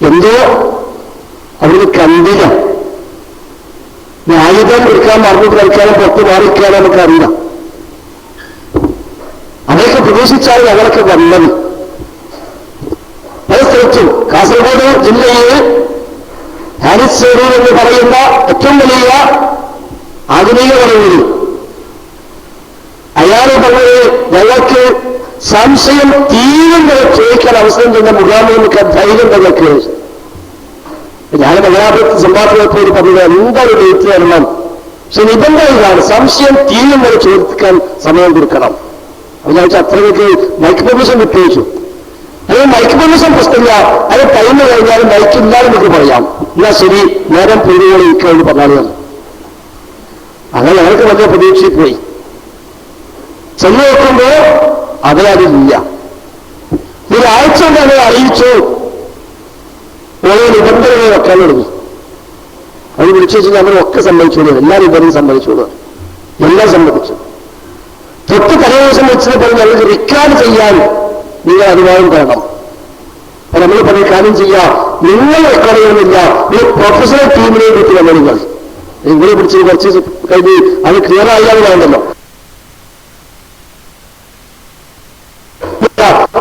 എന്തോ അവർക്ക് കണ്ടില്ല. ആയുധം എടുക്കാൻ മറന്നിട്ട് കളിക്കാനും പുറത്ത് മാറിക്കാനും നമുക്കറിയാം. അവരൊക്കെ പ്രതീക്ഷിച്ചാൽ ഞങ്ങളൊക്കെ വന്നത് പല സ്ഥലത്തും. കാസർഗോഡ് ജില്ലയിൽ ഹാരിസ് സേറൂർ എന്ന് പറയുന്ന ഏറ്റവും വലിയ ആധുനിക വളവിൽ അയാൾ പറഞ്ഞത് ഞങ്ങൾക്ക് സംശയം തീരും വരെ ചോദിക്കാൻ അവസരം തന്ന മുഖാമുഖം ധൈര്യം ഞങ്ങൾക്ക്. ഞാൻ മലയാളത്തിൽ സംഭാഷണത്തിൽ പറഞ്ഞത് എന്താണ് ഡേറ്റ് തരണം, പക്ഷെ നിബന്ധന ഇതാണ്, സംശയം തീരും വരെ ചോദിക്കാൻ സമയം കൊടുക്കണം. അപ്പൊ ഞാൻ അത്രയ്ക്ക് മൈക്ക് പെർമിഷൻ വിട്ടുവച്ചു. അത് മൈക്ക് പെർമിഷൻ പ്രശ്നമില്ല, അത് ടൈം കഴിഞ്ഞാലും മൈക്ക് ഇല്ലാതെ നമുക്ക് പറയാം. എന്നാ ശരി, നേരം പൊരുവോളം ഇരിക്കാമെന്ന് പറഞ്ഞാൽ അങ്ങനെ ഞങ്ങൾക്ക് വലിയ പ്രതീക്ഷയിൽ പോയി. ചെന്ന് നോക്കുമ്പോ അതിലില്ല. ഒരാഴ്ച കൊണ്ട് അറിയിച്ചു ഓരോ നിബന്ധനകൾ വെക്കാൻ തുടങ്ങി. അത് വിളിച്ചു വെച്ചാൽ നമ്മളൊക്കെ സമ്മതിച്ചോളൂ, എല്ലാ നിബന്ധനയും സമ്മതിച്ചോളൂ, എല്ലാം സമ്മതിച്ചു. തൊട്ട് തലേദിവസം വെച്ചത് പറഞ്ഞ് ഞങ്ങൾക്ക് റിക്കാർഡ് ചെയ്യാൻ നിങ്ങൾ അനുവാദം തരണം. അപ്പൊ നമ്മൾ പറഞ്ഞ കാര്യം ചെയ്യാം, നിങ്ങൾ റെക്കോർഡ് ചെയ്യുന്നില്ല, ഈ പ്രൊഫഷണൽ ടീമിനെ കിട്ടി നിങ്ങൾ നിങ്ങളെ പിടിച്ച് കുറച്ച് കഴിഞ്ഞ് അത് ക്ലിയർ ആയാലും വേണ്ടല്ലോ.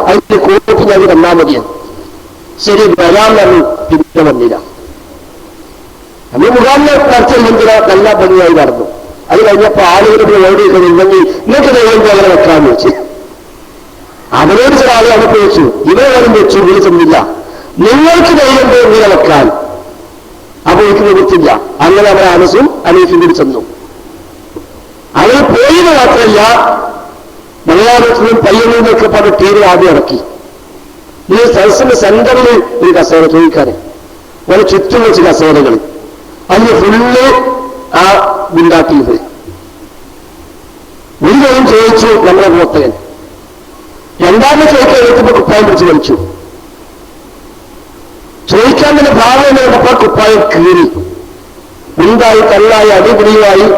അതിന്റെ കോപ്പി ഞാൻ വന്നാൽ മതിയെന്ന്. ശരി വരാൻ പറഞ്ഞു. പിന്നെ വന്നില്ല. നമ്മൾ മുഖാമിനെ നടത്തിയില്ലെങ്കിൽ നല്ല ഭംഗിയായി നടന്നു. അത് കഴിഞ്ഞപ്പോ ആളുകളുടെ ഓടിയൊക്കെ നിന്നെങ്കിൽ ഇന്നൊക്കെ ദൈവം അങ്ങനെ വെക്കാന്ന് വെച്ച് അവരോട് ചില ആളുകൾ അവിടെ വെച്ചു. ഇവരും വെച്ചു, വിളിച്ചൊന്നില്ല. നിങ്ങൾക്ക് ധൈര്യം ഇങ്ങനെ വെക്കാൻ. അപ്പൊ എനിക്ക് നിവൃത്തില്ല. അങ്ങനെ അവരെ അനസും അനീഫും കൂടി ചെന്നു. അവർ പോയത് മാത്രമല്ല, മലയാളത്തിലും പയ്യന്നൂരിലൊക്കെ പറഞ്ഞ ടീമിൽ ആദ്യം ഇറക്കി. ഈ സദസ്സിന്റെ സെന്ററിൽ ഒരു കസേര ചോദിക്കാറ്, ഒരു ചുറ്റും വെച്ച് കസേരകൾ, അതിന് ഫുള്ള് ആ ഗുണ്ടാ ടീം. ഒരു കാര്യം ചോദിച്ചു നമ്മുടെ പ്രവർത്തകൻ. രണ്ടാമത് ചോദിക്കാൻ എടുത്തപ്പോ കുപ്പായം പിടിച്ച് വലിച്ചു. ചോദിക്കാൻ തന്നെ ഭാവന കണ്ടപ്പോൾ കുപ്പായം കീറി ഉണ്ടായി, കല്ലായി, അടിപിടിയുമായി.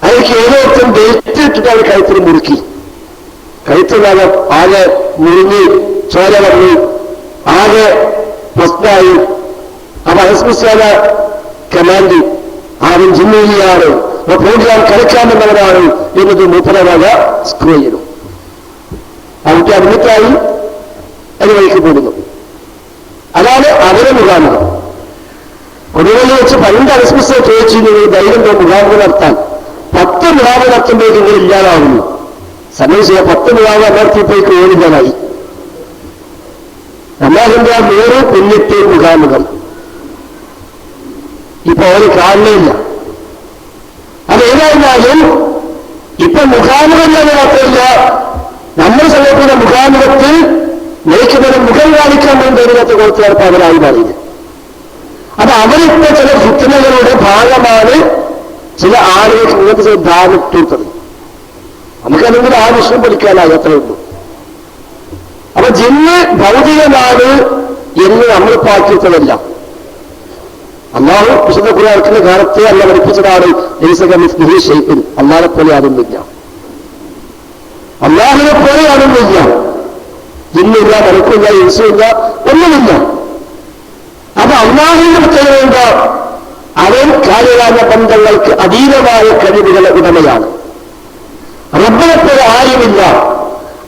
അതിലേക്ക് ഏതോർത്തും ഡേറ്റ് ഇട്ടിട്ട് അവർ കഴുത്തിൽ മുറുക്കി. കഴുത്തില്ലാതെ ആകെ മുറിഞ്ഞ് ചോര വന്നു, ആകെ പ്രശ്നമായി. അപ്പൊ അനസ്മിസ്യാന കമാൻഡ് ആരും ജിമ്മിയാണ്, പ്രോഗ്രാം കളിക്കാമെന്നവരാണ് എന്നത് മൂപ്പരവാക സ്ക്രൂ ചെയ്തു. അവർക്ക് അഭിമുഖായി അത് വഴിക്ക് പോകുന്നു. അതാണ് അവരെ മുഖാമുഖം. കൊടുവള്ളി വെച്ച് പണ്ട് അനസ്മിസ്യെ ചോദിച്ചിരുന്നത് ധൈര്യം മുഖാമുഖം നടത്താൻ. 10 മുഖാമുഖം നടത്തുമ്പോഴേക്ക് ഇങ്ങനെ ഇല്ലാതാവുന്നു. സമയം ചെയ്യാൻ 10 മുഖാമുഖം നടത്തിയപ്പോഴേക്ക് ഓടിക്കാനായി. അല്ലാതിന്റെ 100 പിന്നിട്ട് മുഖാമുഖം ഇപ്പൊ അവര് കാണുന്നില്ല. അതേതായിരുന്നാലും ഇപ്പൊ മുഖാമുഖം എന്ന് മാത്രമല്ല, നമ്മൾ സമയത്തുള്ള മുഖാമുഖത്തിൽ നയിക്കുന്നതിന് മുഖം കാണിക്കാൻ വേണ്ടി ഇതിനകത്ത് കൊടുത്തു ചേർപ്പ് അവരായി മാറിയത്. അപ്പൊ അവരിപ്പോ ചില ഫിത്നകളുടെ ഭാഗമാണ് ചില ആളുകൾക്ക് ഇങ്ങനത്തെ ചില ധാരണ ഇട്ടുകൊടുത്തത്. നമുക്കല്ലെങ്കിൽ ആ വിഷയം പഠിക്കാനായി അത്രേ ഉള്ളൂ. അപ്പൊ ജിന്ന് ഭൗതികമാണ് എന്ന് നമ്മൾ പാക്കിയതല്ല. അള്ളാഹു വിശുദ്ധ ഖുർആനിലെ കാലത്തെ അല്ല പഠിപ്പിച്ചതാണ്. അള്ളാഹിനെ പോലെ ആരുന്നില്ല, അള്ളാഹിനെ പോലെ ആരുന്നില്ല. ജിന്നില്ല, മലക്കില്ല, ഇൻസുമില്ല, ഒന്നുമില്ല. അപ്പൊ അള്ളാഹുവിന്റെ പ്രത്യേകത അവൻ കാര്യകാല ബന്ധങ്ങൾക്ക് അതീതമായ കഴിവുകളുടെ ഉടമയാണ്. റബ്ബിനെ പോലെ ആരുമില്ല.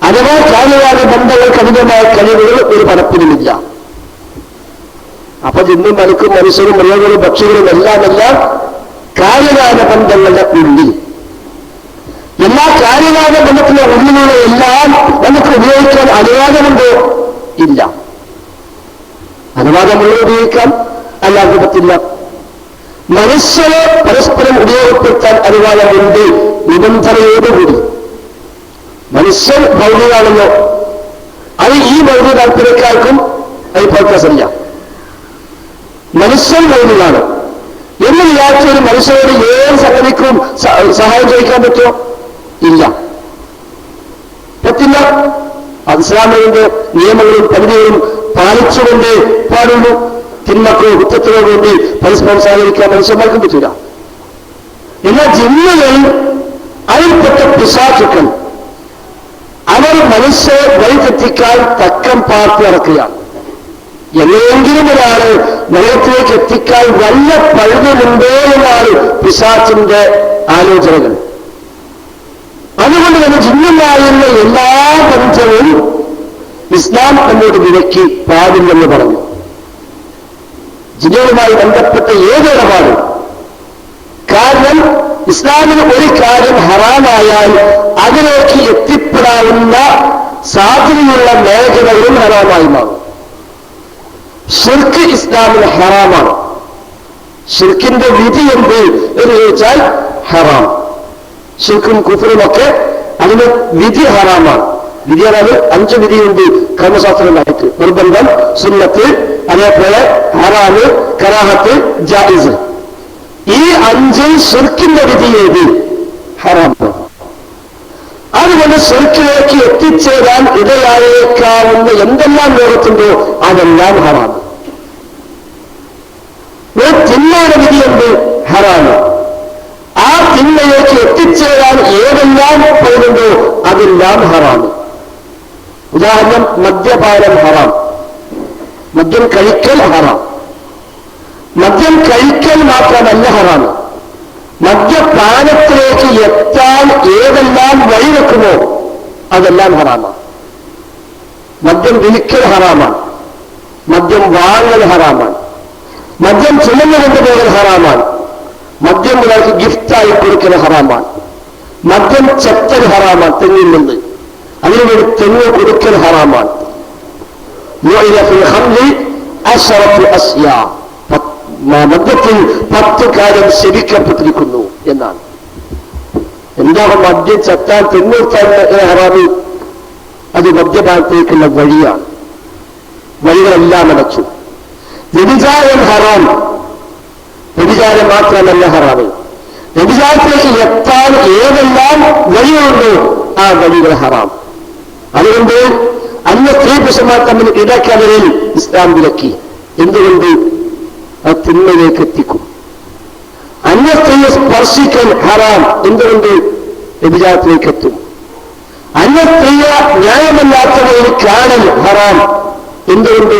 അഥവാ കാര്യകാല ബന്ധങ്ങൾക്ക് അതീതമായ കഴിവുകൾ ഒരു പടപ്പിനുമില്ല. അപ്പൊ ജിന്നും മലക്കും മനുഷ്യരും മൃഗങ്ങളും പക്ഷികളും എല്ലാം കാര്യകാല ബന്ധങ്ങളുടെ ഉള്ളിൽ, എല്ലാ കാര്യകാല ബന്ധത്തിന്റെ ഉള്ളിലുള്ള എല്ലാം നമുക്ക് ഉപയോഗിക്കാൻ അനുവാദമുണ്ടോ? ഇല്ല. അനുവാദമുള്ള ഉപയോഗിക്കാം, അല്ലാതെ പറ്റില്ല. മനുഷ്യരെ പരസ്പരം ഉപയോഗപ്പെടുത്താൻ അനുവാദമുണ്ട്, നിബന്ധനയോടുകൂടി. മനുഷ്യൻ ഭൗതികമാണല്ലോ, അത് ഈ ഭൗതിക താല്പര്യക്കാർക്കും അത് പ്രവർത്തനമില്ല. മനുഷ്യൻ ഭൗതികമാണ് എന്ന് വിചാരിച്ച ഒരു മനുഷ്യരോട് ഏത് സംഗതിക്കും സഹായം ചോദിക്കാൻ പറ്റുമോ? ഇല്ല, പറ്റില്ല. ഇസ്ലാമിന്റെ നിയമങ്ങളും പരിധികളും പാലിച്ചുകൊണ്ട് പാടുള്ളൂ. തിന്മക്കോ കുറ്റത്തിനോ വേണ്ടി പരസ്പരം സഹകരിക്കാൻ മനുഷ്യന്മാർക്കും പറ്റില്ല. എന്നാൽ ജിന്നുകൾ, അതിൽപ്പെട്ട പിശാചുക്കൾ, അവർ മനുഷ്യരെ വഴിതെറ്റിക്കാൻ തക്കം പാർത്തി ഇറക്കുകയാണ്. എങ്ങനെയെങ്കിലും ഒരാള് നരകത്തിലേക്ക് എത്തിക്കാൻ വല്ല പഴുതുമുണ്ടോ എന്നാണ് പിശാചിന്റെ ആലോചനകൾ. അതുകൊണ്ട് തന്നെ ജിന്നുമായുള്ള എല്ലാ ബന്ധവും ഇസ്ലാം എന്നോട് വിലക്കി പാടില്ലെന്ന് പറഞ്ഞു. ജിന്നുകളുമായി ബന്ധപ്പെട്ട ഏതൊരുപാടും, കാരണം ഇസ്ലാമിന് ഒരു കാര്യം ഹറാമായാൽ അതിലേക്ക് എത്തിപ്പെടാവുന്ന സാധ്യതയുള്ള മേഖലകളും ഹറാമായി മാറും. ശിർക്ക് ഇസ്ലാമിന് ഹറാമാണ്. ശിർക്കിന്റെ വിധി എന്ത് എന്ന് ചോദിച്ചാൽ ഹറാം. ശിർക്കും കുഫറുമൊക്കെ അതിന് വിധി ഹറാമാണ്. വിധി അതായത് 5 വിധിയുണ്ട് കർമ്മശാസ്ത്രമായിട്ട്: നിർബന്ധം, സുന്നത്ത്, അതേപോലെ ഹറാമ്, കറാഹത്ത്, ജായിസ്. ഈ 5 ശിർക്കിന്റെ വിധി ഏത്? ഹറാമാണ്. അതുകൊണ്ട് ശിർക്കിലേക്ക് എത്തിച്ചേരാൻ ഇടയായേക്കാവുന്ന എന്തെല്ലാം ലോകത്തുണ്ടോ അതെല്ലാം ഹറാമാണ്. ഒരു തിന്മയുടെ വിധിയുണ്ട്, ഹറാമാണ്. ആ തിന്മയിലേക്ക് എത്തിച്ചേരാൻ ഏതെല്ലാം പോകുന്നുണ്ടോ അതെല്ലാം ഹറാമാണ്. ഉദാഹരണം, മദ്യപാനം ഹറാം, മദ്യം കഴിക്കൽ ഹറാം. മദ്യം കഴിക്കൽ മാത്രമല്ല ഹറാം, മദ്യപാനത്തിലേക്ക് എത്താൻ ഏതെല്ലാം വഴിവെക്കുമോ അതെല്ലാം ഹറാമാണ്. മദ്യം വിൽക്കൽ ഹറാമാണ്, മദ്യം വാങ്ങൽ ഹറാമാണ്, മദ്യം ചുമന്നു കൊണ്ടുപോകൽ ഹറാമാണ്, മദ്യം ഒരാൾക്ക് ഗിഫ്റ്റായി കൊടുക്കൽ ഹറാമാണ്, മദ്യം ചെത്തൽ ഹറാമാണ്, തെങ്ങിൽ നിന്ന് അതിനുവേണ്ടി തെങ്ങ് കൊടുക്കൽ ഹറാമാണ്. മദ്യത്തിൽ 10 കാര്യം ശപിക്കപ്പെട്ടിരിക്കുന്നു എന്നാണ്. എന്താണ് മദ്യം ചത്താൻ തെങ്ങുത്താൻ ഹറാമി? അത് മദ്യപാനത്തേക്കുള്ള വഴിയാണ്. വഴികളെല്ലാം അടച്ചു. വ്യഭിചാരം ഹറാം. വ്യഭിചാരം മാത്രമല്ല ഹറാമി, വ്യഭിചാരത്തിലേക്ക് എത്താൻ ഏതെല്ലാം വഴിയുണ്ടോ ആ വഴികൾ ഹറാം. അതുകൊണ്ട് അന്യ സ്ത്രീ പുരുഷന്മാർ തമ്മിൽ ഇടക്കലരിൽ ഇസ്ലാം വിലക്കി. എന്തുകൊണ്ട്? അത് തിന്മയിലേക്ക് എത്തിക്കും. അന്യ സ്ത്രീയെ സ്പർശിക്കൽ ഹറാം. എന്തുകൊണ്ട്? വ്യഭിചാരത്തിലേക്ക് എത്തും. അന്യ സ്ത്രീയെ ന്യായമല്ലാത്ത ഒരു കാണൽ ഹറാം. എന്തുകൊണ്ട്?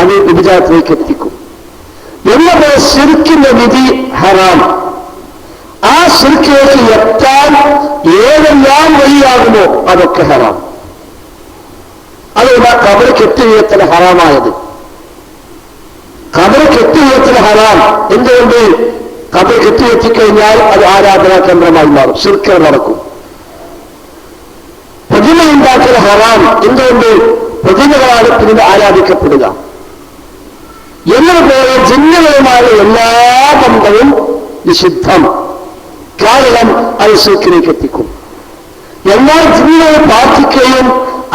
അത് വ്യഭിചാരത്തിലേക്ക് എത്തിക്കും. എന്നപോലെ ശിർക്കിന്റെ വിധി ഹറാം. ആ ശിർക്കിലേക്ക് എത്താൻ ഏതെല്ലാം വഴിയാകുമോ അതൊക്കെ ഹറാം. അതുകൊണ്ട് ഖബർ കെട്ടുവീഴ്ത്തൽ ഹറാമായത്. ഖബർ കെട്ടുവീഴ്ത്തൽ ഹറാം. എന്തുകൊണ്ട്? ഖബർ കെട്ടുവീഴ്ത്തിക്കഴിഞ്ഞാൽ അത് ആരാധനാ കേന്ദ്രമായി മാറും, ശിർക്ക് നടക്കും. പ്രതിമയുണ്ടാക്കൽ ഹറാം. എന്തുകൊണ്ട്? പ്രതിമകളാണ് പിന്നീട് ആരാധിക്കപ്പെടുക. എന്നതുപോലെ ജിന്നുകളുമായ എല്ലാ ബന്ധവും നിഷിദ്ധം. കാരണം അത് ശിർക്കിലേക്ക് എത്തിക്കും. എന്നാൽ ജിന്നുകളെ പ്രാർത്ഥിക്കുകയും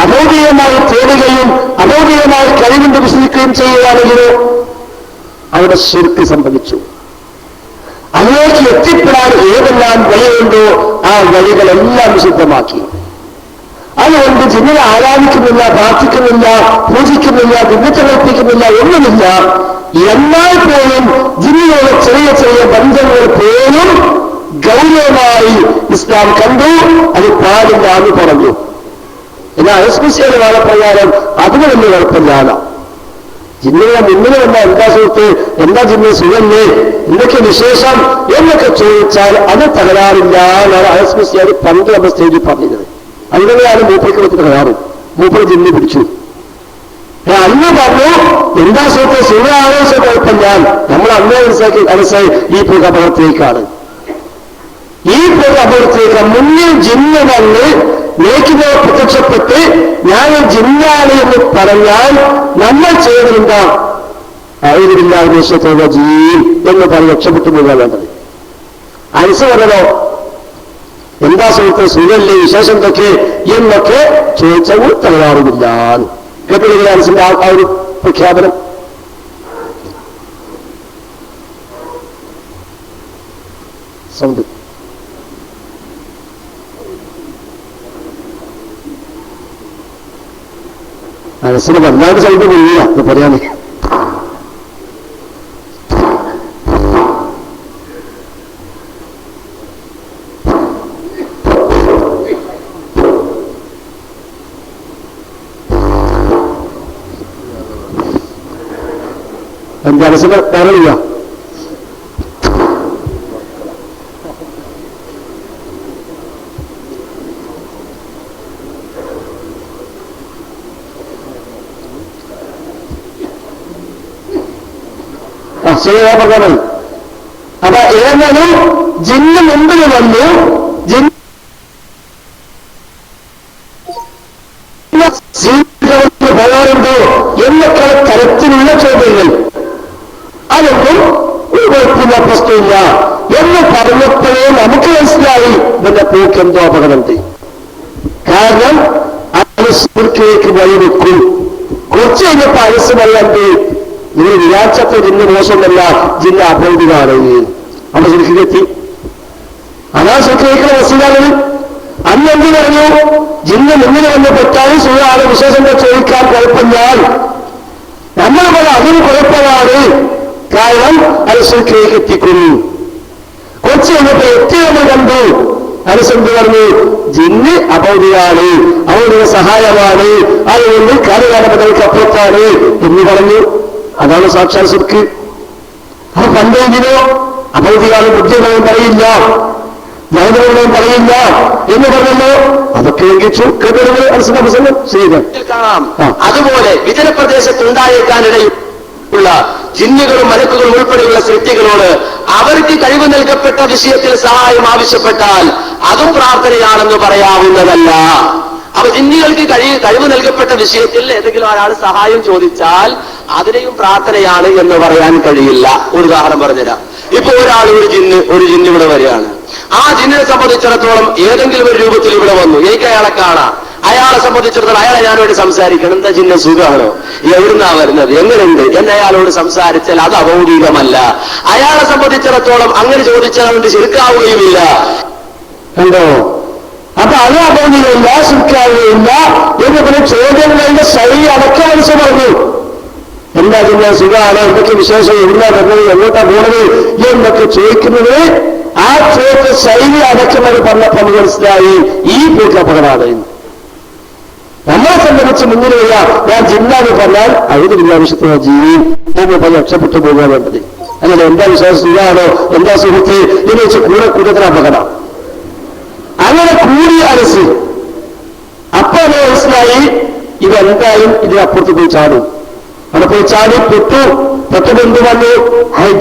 അഭൗതികമായി തേടുകയും അഭൗതികമായി കഴിവുകൊണ്ട് വിശ്വസിക്കുകയും ചെയ്യുകയാണെങ്കിലോ അവിടെ ശിർക്ക് സംഭവിച്ചു. അതിലേക്ക് എത്തിപ്പെടാൻ ഏതെല്ലാം വഴിയുണ്ടോ ആ വഴികളെല്ലാം നിഷിദ്ധമാക്കി. അതുകൊണ്ട് ജിന്നിനെ ആരാധിക്കുന്നില്ല, പ്രാർത്ഥിക്കുന്നില്ല, പൂജിക്കുന്നില്ല, ബിംബത്തെ കൽപ്പിക്കുന്നില്ല, ഒന്നുമില്ല. എന്നാൽ പോലും ജിന്നിനോട് ചെറിയ ചെറിയ ബന്ധങ്ങൾ പോലും ഗൗരവമായി ഇസ്ലാം കണ്ടു. അത് പാടില്ല എന്ന് പറഞ്ഞു. എന്നാൽ അയസ്മിസിയുടെ വാദപ്രകാരം അതിന് വലിയ കുഴപ്പമില്ല. ജിന്നുകളെ മുന്നിൽ വന്ന എന്താ സുഹൃത്ത്, എന്താ ജിന്ന് സുഖല്ലേ, എന്തൊക്കെ വിശേഷം എന്നൊക്കെ ചോദിച്ചാൽ അത് തകരാറില്ല എന്നാണ് അയസ്മിസിയാർ പണ്ട് നമ്മൾ സ്റ്റേജിൽ പറഞ്ഞത്. അതുതന്നെയാണ് മൂപ്പയ്ക്ക് വെച്ചിട്ട് തകരാറ്. മൂപ്പർ ജിന്ന് പിടിച്ചു. അന്ന് പറഞ്ഞു എന്താ സുഹൃത്ത് സുഖാവേശ കുഴപ്പമില്ല. നമ്മൾ അന്നേ മനസ്സിലായി ഈ പുക അപകടത്തിലേക്കാണ്. ഈ പുക അപകടത്തിലേക്ക് മുന്നിൽ ജിന്ന് വന്ന് നേക്കിനെ പ്രത്യക്ഷപ്പെട്ട് ഞാൻ ജിന്നാണ് എന്ന് പറഞ്ഞാൽ നമ്മൾ ചെയ്തതെന്താ? എന്ന് പറഞ്ഞ് രക്ഷപ്പെട്ടു പോകാൻ വേണ്ടത്. അനസ് പറഞ്ഞതോ എന്താ സുഹൃത്ത് സുഖല്ലേ വിശേഷം എന്തൊക്കെ എന്നൊക്കെ ചോദിച്ചാൽ തയ്യാറുമില്ല. കേട്ടില്ലേ അനസിന്റെ ആ ഒരു പ്രഖ്യാപനം? സൗണ്ട് മനസ്സിന് വല്ലാതെ സൗണ്ട് പോയില്ല എന്ന് പറയാനേ. എന്റെ മനസ്സിന് കാരണമില്ല. ശരിയാ പറഞ്ഞാൽ മതി. അപ്പൊ ഏതായാലും ജിന്ന് മുമ്പിൽ വന്നു. ഭയമുണ്ടോ എന്നൊക്കെ തരത്തിലുള്ള ചോദ്യങ്ങൾ, അതൊന്നും ഒരു കുഴപ്പമില്ല, പ്രശ്നമില്ല എന്ന് പറഞ്ഞപ്പോഴേ നമുക്ക് മനസ്സിലായി ഇതിന്റെ പോക്ക് എന്തോ അപകടമുണ്ട്. കാരണം അനുസരിക്കേക്ക് വഴിവെക്കും. കുറച്ച് കഴിഞ്ഞപ്പോ അനസ് പറയാണ്ട് നിങ്ങൾ വിചാരിച്ചപ്പോ ജിന്ന് മോശമല്ല, ജിന്ന് അഭൗതികമാണ്. അവിടെ ശരിക്കെത്തി അതാ ശരിക്കേക്കുന്ന വസ്തുതാണ്. അന്ന് എന്ത് പറഞ്ഞു? ജിന്ന് മുന്നിൽ വന്ന് പെട്ടാലും സുഖമാണ്, വിശേഷം ചോദിക്കാൻ കുഴപ്പമില്ല. നമ്മൾ പറയാം അതിന് കുഴപ്പമാണ്, കാരണം അനുസരിക്കേക്ക് എത്തിക്കുന്നു. കുറച്ച് കഴിഞ്ഞപ്പോ എത്തിയെന്ന് കണ്ടു. അനുസരിച്ച് പറഞ്ഞു ജിന്ന് അഭൗതികമാണ്, അവരുടെ സഹായമാണ്, അതുകൊണ്ട് കാലകാലങ്ങൾക്ക് അപ്പുറത്താണ് എന്ന് പറഞ്ഞു. അതാണ് സാക്ഷാൽ ശിർക്ക്. അപ്പൊ പണ്ടേതിനോ അഭൗതികാണ്, ബുദ്ധികളെയും പറയില്ല, ജൈവങ്ങളെയും പറയില്ല എന്ന് പറഞ്ഞല്ലോ. അതൊക്കെ ലംഘിച്ചു. കേട്ടത് അനുസരിച്ച പ്രസംഗം ചെയ്ത് കാണാം. അതുപോലെ വിജനപ്രദേശത്ത് ഉണ്ടായേക്കാനിടയുള്ള ജിന്നുകളും മലക്കുകളും ഉൾപ്പെടെയുള്ള സൃഷ്ടികളോട് അവർക്ക് കഴിവ് നൽകപ്പെട്ട വിഷയത്തിൽ സഹായം ആവശ്യപ്പെട്ടാൽ അതും പ്രാർത്ഥനയാണെന്ന് പറയാവുന്നതല്ല. അപ്പൊ ജിന്നുകൾക്ക് കഴിവ് നൽകപ്പെട്ട വിഷയത്തിൽ ഏതെങ്കിലും ഒരാൾ സഹായം ചോദിച്ചാൽ അതിനെയും പ്രാർത്ഥനയാണ് എന്ന് പറയാൻ കഴിയില്ല. ഒരു ഉദാഹരണം പറഞ്ഞുതരാം. ഇപ്പൊ ഒരു ജിന്ന് ഇവിടെ വരികയാണ്. ആ ജിന്നിനെ സംബന്ധിച്ചിടത്തോളം ഏതെങ്കിലും ഒരു രൂപത്തിൽ ഇവിടെ വന്നു, എനിക്ക് അയാളെ കാണാം. അയാളെ സംബന്ധിച്ചിടത്തോളം അയാളെ ഞാനോട് സംസാരിക്കണം. എന്താ ജിന്ന സുഖമാണോ, എവിടുന്നാ വരുന്നത്, എങ്ങനെയുണ്ട് എന്ന് അയാളോട് സംസാരിച്ചാൽ അത് അഭൗതികമല്ല. അയാളെ സംബന്ധിച്ചിടത്തോളം അങ്ങനെ ചോദിച്ചാൽ അതുകൊണ്ട് ശരിക്കാവുകയുമില്ല. കണ്ടോ? അപ്പൊ അത് അഭൗതികമില്ല, ശരിക്കാവുകയില്ല എന്ന് പറഞ്ഞ ചോദ്യങ്ങളുടെ ശൈലി അടക്കം മനസ്സ് പറഞ്ഞു. എന്താ ജിന്ന സുഖമാണോ, എന്തൊക്കെ വിശേഷം, എവിടുന്നാ വരുന്നത്, എങ്ങോട്ടാ പോണത് എന്നൊക്കെ ചോദിക്കുന്നത് ആ ചോദ്യ ശൈലി അടക്കുന്നത് പറഞ്ഞപ്പോൾ മനസ്സിലായി ഈ പോക്ക് അപകടമാണ്. നമ്മളെ സംബന്ധിച്ച് മുന്നിൽ വരിക ഞാൻ ജിന്നാന്ന് പറഞ്ഞാൽ അഴുതില്ല ആവശ്യത്തിന് ജീവി എന്ന് പറഞ്ഞ് രക്ഷപ്പെട്ടു പോകാൻ വേണ്ടത്. അങ്ങനെ എന്താ വിശ്വാസം സുഖമാണോ, എന്താ സുഹൃത്ത് എന്ന് വെച്ച് കൂട്ടത്തിന് അപകടം. അങ്ങനെ കൂടി അനസ് അപ്പൊ മനസ്സിലായി ഇതെന്തായാലും ഇതിനപ്പുറത്ത് പോയി ചാടും. അവിടെ പോയി ചാടി പെട്ടുകൊണ്ട് വന്നു.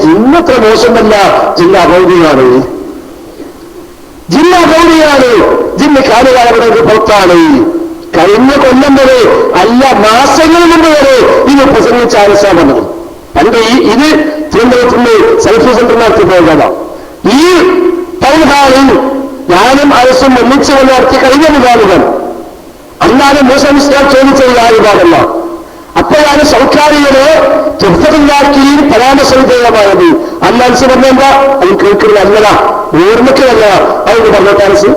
ജിന്നത്ര മോശമല്ല, ജിന്ന അഭൗതികമാണ്, ജിന്ന അഭൗതികമാണ്, ജിന്ന് കാലുകാലങ്ങളുടെ പുറത്താണ്. കഴിഞ്ഞ കൊല്ലം വരെ അല്ല മാസങ്ങൾ മുമ്പ് വരെ ഇത് പ്രസംഗിച്ച ആരസാ വന്നത്. പണ്ട് ഇത് തിരുവനന്തപുരത്തുനിന്ന് സെൽഫി സെന്റർ നടത്തി പോയതാണ്. ഈ ടൗൺ ഹാളിൽ ഞാനും അരസും ഒന്നിച്ചു കൊണ്ട് നടത്തി കഴിഞ്ഞ വിഭാഗം അന്നാലും മൂസ ഇസ്ലാം ചോദിച്ചത് ആ വിഭാഗമല്ല. അപ്പോഴാണ് സൗഖ്യാദികള് ചെറുപ്പത്തിലാക്കി പരാമർശവിധേയമായത്. അന്ന് അനസ് പറഞ്ഞെന്താ അത് കേൾക്കുന്നത് നല്ലതാ, ഓർമ്മയ്ക്ക് നല്ലതാ. അതുകൊണ്ട് പറഞ്ഞ അനസ്